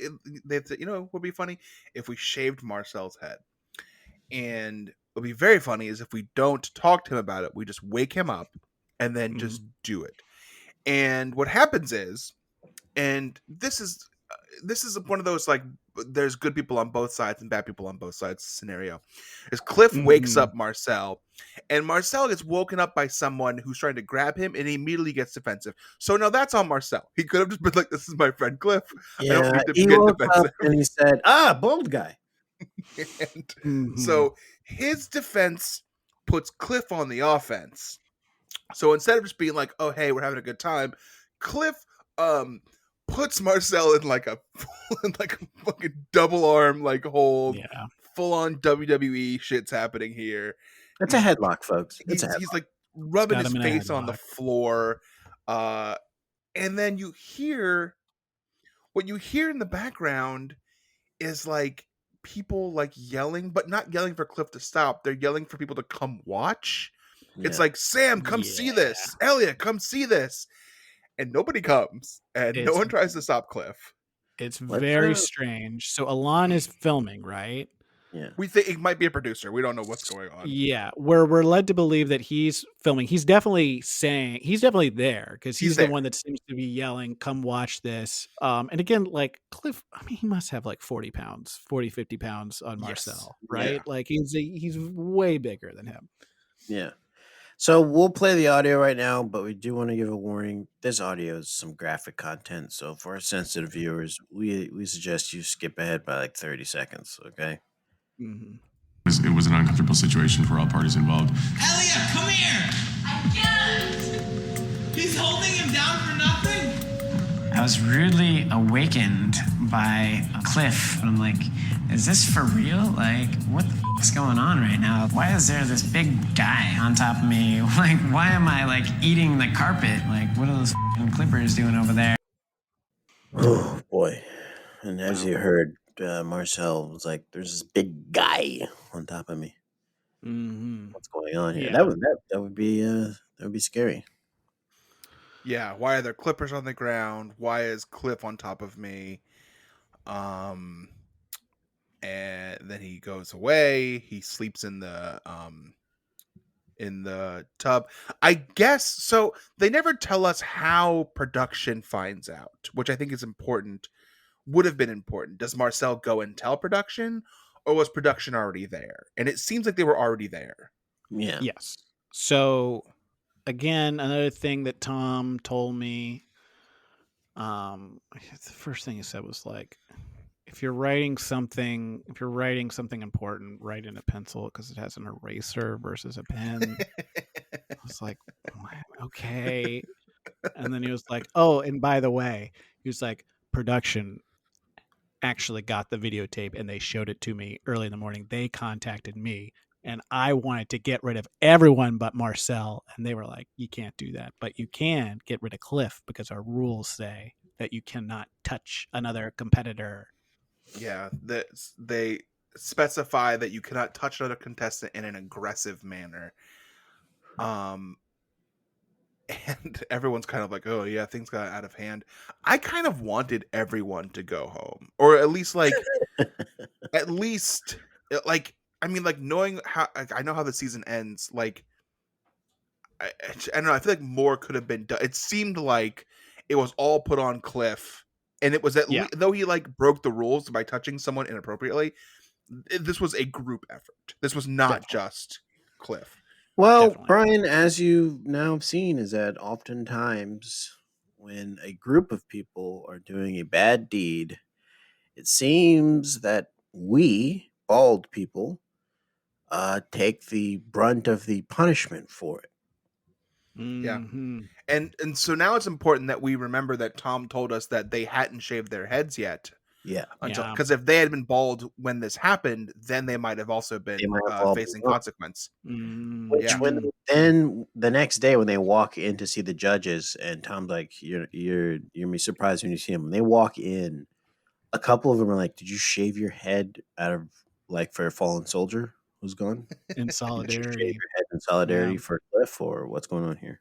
said, what would be funny if we shaved Marcel's head, and what would be very funny is if we don't talk to him about it, we just wake him up and then just do it. And what happens is, and this is one of those like there's good people on both sides and bad people on both sides scenario, is Cliff wakes up Marcel, and Marcel gets woken up by someone who's trying to grab him, and he immediately gets defensive. So now that's on Marcel. He could have just been like, "This is my friend Cliff. Yeah, I don't need to he get woke defensive." up and he said, bald guy. And so his defense puts Cliff on the offense. So instead of just being like, "Oh, hey, we're having a good time," Cliff puts Marcel in like a fucking double arm like hold, full on WWE shit's happening here. It's a headlock, folks. He's like rubbing his face on the floor, and then what you hear in the background is like people like yelling, but not yelling for Cliff to stop. They're yelling for people to come watch. It's Yeah. like, Sam, come see this. Elliot, come see this. And nobody comes, and no one tries to stop Cliff. It's very strange. So Alon is filming, right? Yeah. We think it might be a producer. We don't know what's going on. Yeah, we're led to believe that he's filming. He's definitely there because he's the one that seems to be yelling, "Come watch this." And again, like Cliff, I mean, he must have like 40 pounds, 50 pounds on Marcel, right? Yeah. Like he's way bigger than him. Yeah. So we'll play the audio right now, but we do want to give a warning. This audio is some graphic content, so for our sensitive viewers, we suggest you skip ahead by like 30 seconds, okay? Mm-hmm. It was an uncomfortable situation for all parties involved. Elliot, come here! I can't! He's holding him down for nothing? I was rudely awakened by a Cliff. I'm like, is this for real? Like, what the f***'s going on right now? Why is there this big guy on top of me? Like, why am I, like, eating the carpet? Like, what are those f***ing clippers doing over there? Oh, boy. And as you heard, Marcel was like, there's this big guy on top of me. Mm-hmm. What's going on here? Yeah. That would be scary. Yeah, why are there clippers on the ground? Why is Cliff on top of me? And then he goes away. He sleeps in the tub. I guess so. They never tell us how production finds out, which I think is important. Would have been important. Does Marcel go and tell production, or was production already there? And it seems like they were already there. Yeah. Yes. So again, another thing that Tom told me, the first thing he said was like, if you're writing something important, write in a pencil because it has an eraser versus a pen. I was like, okay. And then he was like, oh, and by the way, he was like, production actually got the videotape and they showed it to me early in the morning. They contacted me and I wanted to get rid of everyone but Marcel. And they were like, you can't do that, but you can get rid of Cliff because our rules say that you cannot touch another competitor. Yeah, they specify that you cannot touch another contestant in an aggressive manner. And everyone's kind of like, oh yeah, things got out of hand. I kind of wanted everyone to go home, or at least like, I mean, like knowing how, like, I know how the season ends. Like, I don't know. I feel like more could have been done. It seemed like it was all put on Cliff, and it was though he like broke the rules by touching someone inappropriately. This was a group effort. This was not just Cliff. Well, Definitely. Brian, as you've now seen, is that oftentimes when a group of people are doing a bad deed, it seems that we, bald people, take the brunt of the punishment for it. Yeah. Mm-hmm. And so now it's important that we remember that Tom told us that they hadn't shaved their heads yet. Yeah. Because if they had been bald when this happened, then they might have also been facing consequence. Mm-hmm. Which then the next day when they walk in to see the judges, and Tom's like, "You're gonna be surprised when you see them." When they walk in, a couple of them are like, "Did you shave your head out of like for a fallen soldier who's gone?" In Did you shave solidarity. your head in solidarity for Cliff, or what's going on here?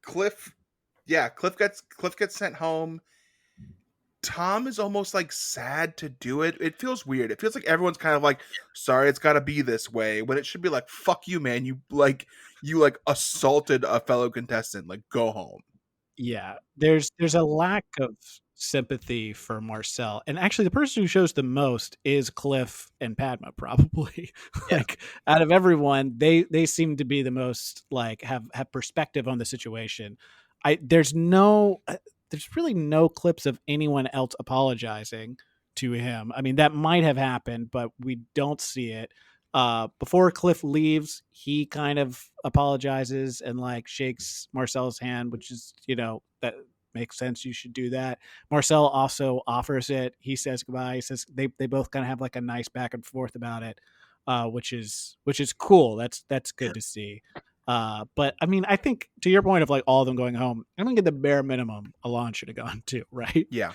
Cliff gets sent home. Tom is almost like sad to do it. It feels weird. It feels like everyone's kind of like, sorry, it's got to be this way, when it should be like, fuck you, man. You assaulted a fellow contestant. Like, go home. Yeah, there's a lack of sympathy for Marcel, and actually the person who shows the most is Cliff and Padma, probably. Like out of everyone, they seem to be the most like have perspective on the situation. There's really no clips of anyone else apologizing to him. I mean, that might have happened, but we don't see it. Before Cliff leaves, he kind of apologizes and like shakes Marcel's hand, which is, that makes sense. You should do that. Marcel also offers it. He says goodbye. He says they both kind of have like a nice back and forth about it, which is cool. That's good to see. But I mean, I think to your point of like all of them going home, I'm gonna get the bare minimum Alon should have gone to, right? Yeah.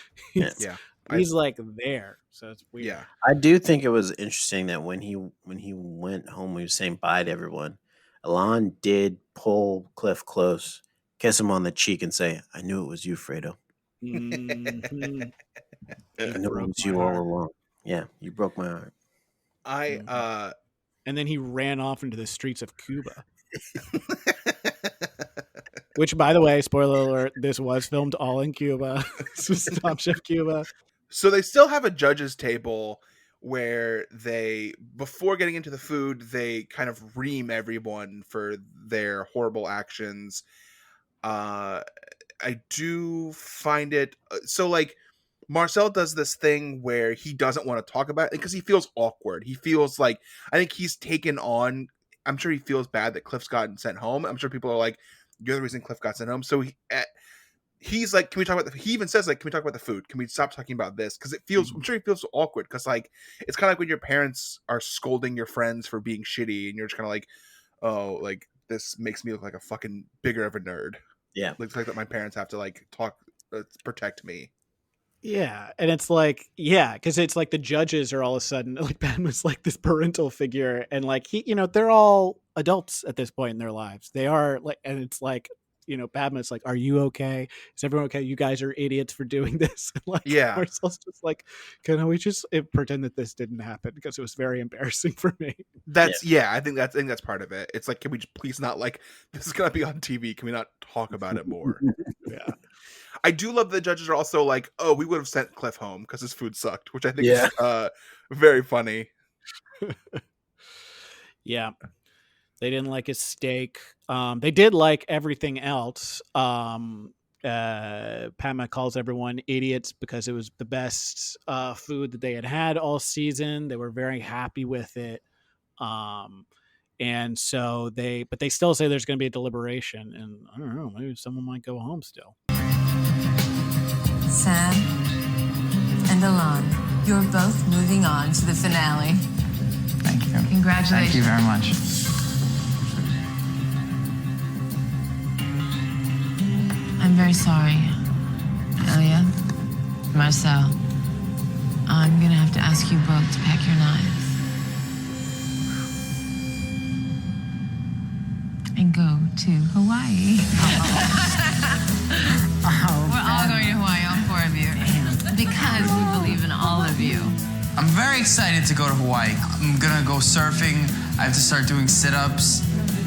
He's like there, so it's weird. Yeah. I do think it was interesting that when he went home, he was saying bye to everyone. Alon did pull Cliff close, kiss him on the cheek, and say, "I knew it was you, Fredo. Mhm. I He knew it broke was my you all heart. along. Yeah, you broke my heart." And then he ran off into the streets of Cuba. Which, by the way, spoiler alert, this was filmed all in Cuba. This was Top Chef Cuba. So they still have a judges table where they, before getting into the food, they kind of ream everyone for their horrible actions. I do find it so like Marcel does this thing where he doesn't want to talk about it because he feels awkward. He feels like, I think he's taken on, I'm sure he feels bad that Cliff's gotten sent home. I'm sure people are like, you're the reason Cliff got sent home. So he's like, can we talk about he even says like, can we talk about the food? Can we stop talking about this? Because it feels, I'm sure he feels so awkward because like, it's kind of like when your parents are scolding your friends for being shitty and you're just kind of like, oh, like this makes me look like a fucking bigger of a nerd. Yeah. Looks like that my parents have to like talk, protect me. Yeah, and it's like, yeah, because it's like the judges are all of a sudden like Padma's like this parental figure, and like he, they're all adults at this point in their lives. They are like, and it's like, Padma's like, "Are you okay? Is everyone okay? You guys are idiots for doing this." And like, Yeah. Marcel's just like, "Can we just pretend that this didn't happen?" Because it was very embarrassing for me. That's I think that's part of it. It's like, can we just please not like this is gonna be on TV? Can we not talk about it more? Yeah. I do love the judges are also like, oh, we would have sent Cliff home because his food sucked, which I think is very funny. Yeah. They didn't like his steak. They did like everything else. Padma calls everyone idiots because it was the best food that they had all season. They were very happy with it. And so but they still say there's going to be a deliberation, and I don't know, maybe someone might go home still. Sam and Alon, you're both moving on to the finale. Thank you. Congratulations. Thank you very much. I'm very sorry, Elia, Marcel. I'm gonna have to ask you both to pack your knives and go to Hawaii. We're all going to Hawaii, all four of you, because we believe in all of you. I'm very excited to go to Hawaii. I'm gonna go surfing. I have to start doing sit-ups.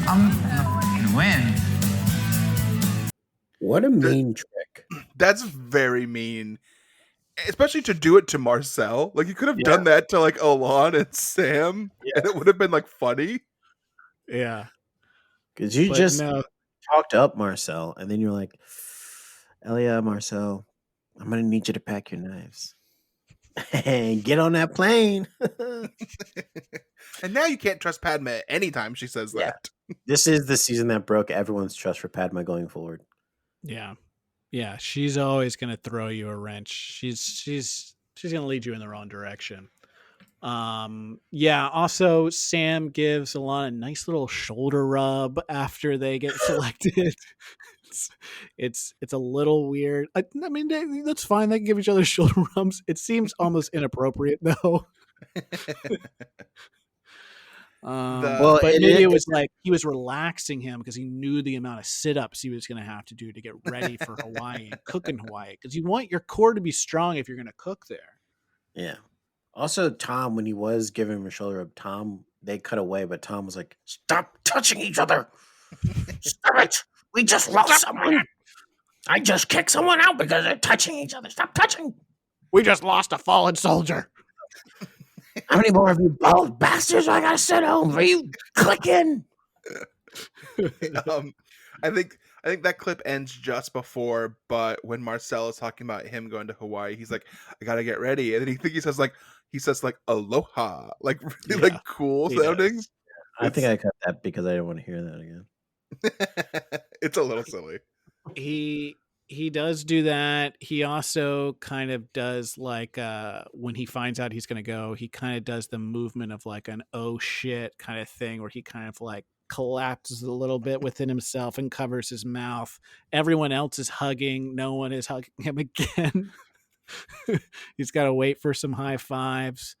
I'm gonna win. What a mean trick. That's very mean. Especially to do it to Marcel. Like you could have done that to like Alon and Sam and it would have been like funny. Yeah. Because you just talked up Marcel and then you're like, Elia, Marcel, I'm going to need you to pack your knives. And get on that plane. And now you can't trust Padma anytime she says that. This is the season that broke everyone's trust for Padma going forward. Yeah. Yeah. She's always going to throw you a wrench. She's going to lead you in the wrong direction. Also Sam gives Alon a nice little shoulder rub after they get selected. It's a little weird. I mean, that's fine. They can give each other shoulder rubs. It seems almost inappropriate though. But maybe it was like he was relaxing him because he knew the amount of sit-ups he was going to have to do to get ready for Hawaii and cook in Hawaii, because you want your core to be strong if you're going to cook there. Yeah. Also, Tom, when he was giving him a shoulder rub, they cut away, but Tom was like, "Stop touching each other. Stop it. We just lost someone. I just kicked someone out because they're touching each other. Stop touching. We just lost a fallen soldier. How many more of you bald bastards I gotta send home? Are you clicking?" I think that clip ends just before, but when Marcel is talking about him going to Hawaii, he's like, "I gotta get ready," and then he says like aloha, like really like cool sounding. I think I cut that because I didn't want to hear that again. It's a little silly. He does do that. He also kind of does like when he finds out he's going to go, he kind of does the movement of like an oh shit kind of thing where he kind of like collapses a little bit within himself and covers his mouth. Everyone else is hugging. No one is hugging him again. He's got to wait for some high fives.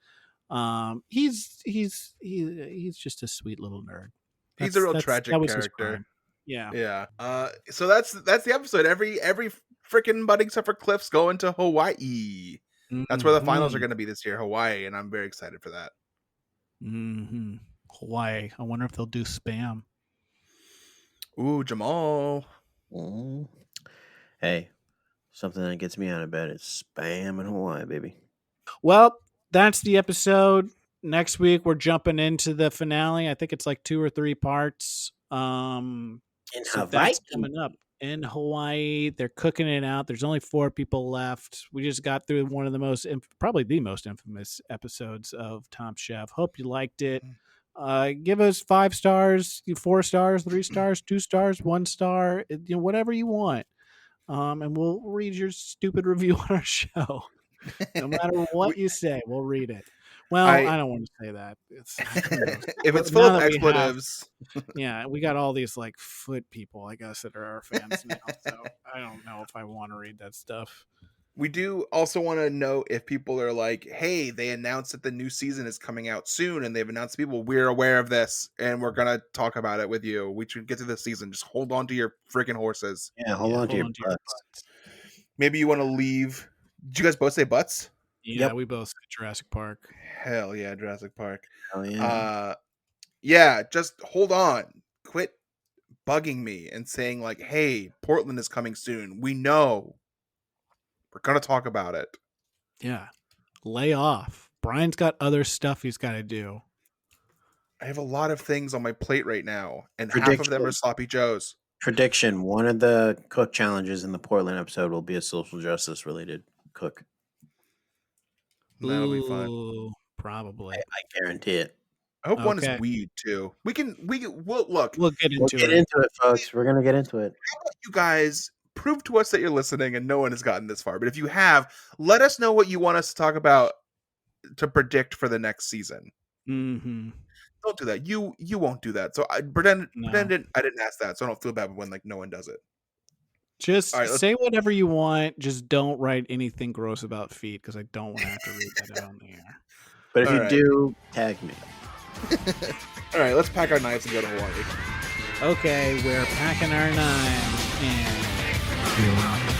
He's just a sweet little nerd. He's a real tragic that was his character. crime. Yeah. Yeah. So that's the episode. Every freaking buddy except for Cliff's going to Hawaii. That's where the finals are going to be this year, Hawaii, and I'm very excited for that. Mm-hmm. Hawaii. I wonder if they'll do Spam. Ooh, Jamal. Mm. Hey, something that gets me out of bed is Spam in Hawaii, baby. Well, that's the episode. Next week we're jumping into the finale. I think it's like 2 or 3 parts. In So Hawaii. that's coming up in Hawaii. They're cooking it out. There's only 4 people left. We just got through one of the most, probably the most infamous episodes of Top Chef. Hope you liked it. Give us 5 stars, 4 stars, 3 stars, 2 stars, 1 star, whatever you want. And we'll read your stupid review on our show. No matter what you say, we'll read it. Well, I don't want to say that. If it's full of expletives. Yeah, we got all these like foot people, I guess, that are our fans now. So I don't know if I want to read that stuff. We do also want to know if people are like, hey, they announced that the new season is coming out soon and they've announced people, we're aware of this and we're going to talk about it with you. We should get to the season. Just hold on to your freaking horses. Yeah, hold on to your butts. Maybe you want to leave. Did you guys both say butts? Yeah, we both said Jurassic Park. Hell yeah, Jurassic Park. Hell yeah. Yeah, just hold on. Quit bugging me and saying like, hey, Portland is coming soon. We know. We're going to talk about it. Yeah. Lay off. Brian's got other stuff he's got to do. I have a lot of things on my plate right now, and half of them are sloppy joes. Prediction: one of the cook challenges in the Portland episode will be a social justice related cook. That'll be fun. Probably. I guarantee it. I hope one is weed too. We'll look. We'll get into We'll get into it, folks. We're gonna get into it. How about you guys prove to us that you're listening and no one has gotten this far? But if you have, let us know what you want us to talk about to predict for the next season. Mm-hmm. Don't do that. You won't do that. So I didn't ask that, so I don't feel bad when like no one does it. Just say whatever you want. Just don't write anything gross about feet because I don't want to have to read that out on the air. But if you do, tag me. All right, let's pack our knives and go to Hawaii. Okay, we're packing our knives and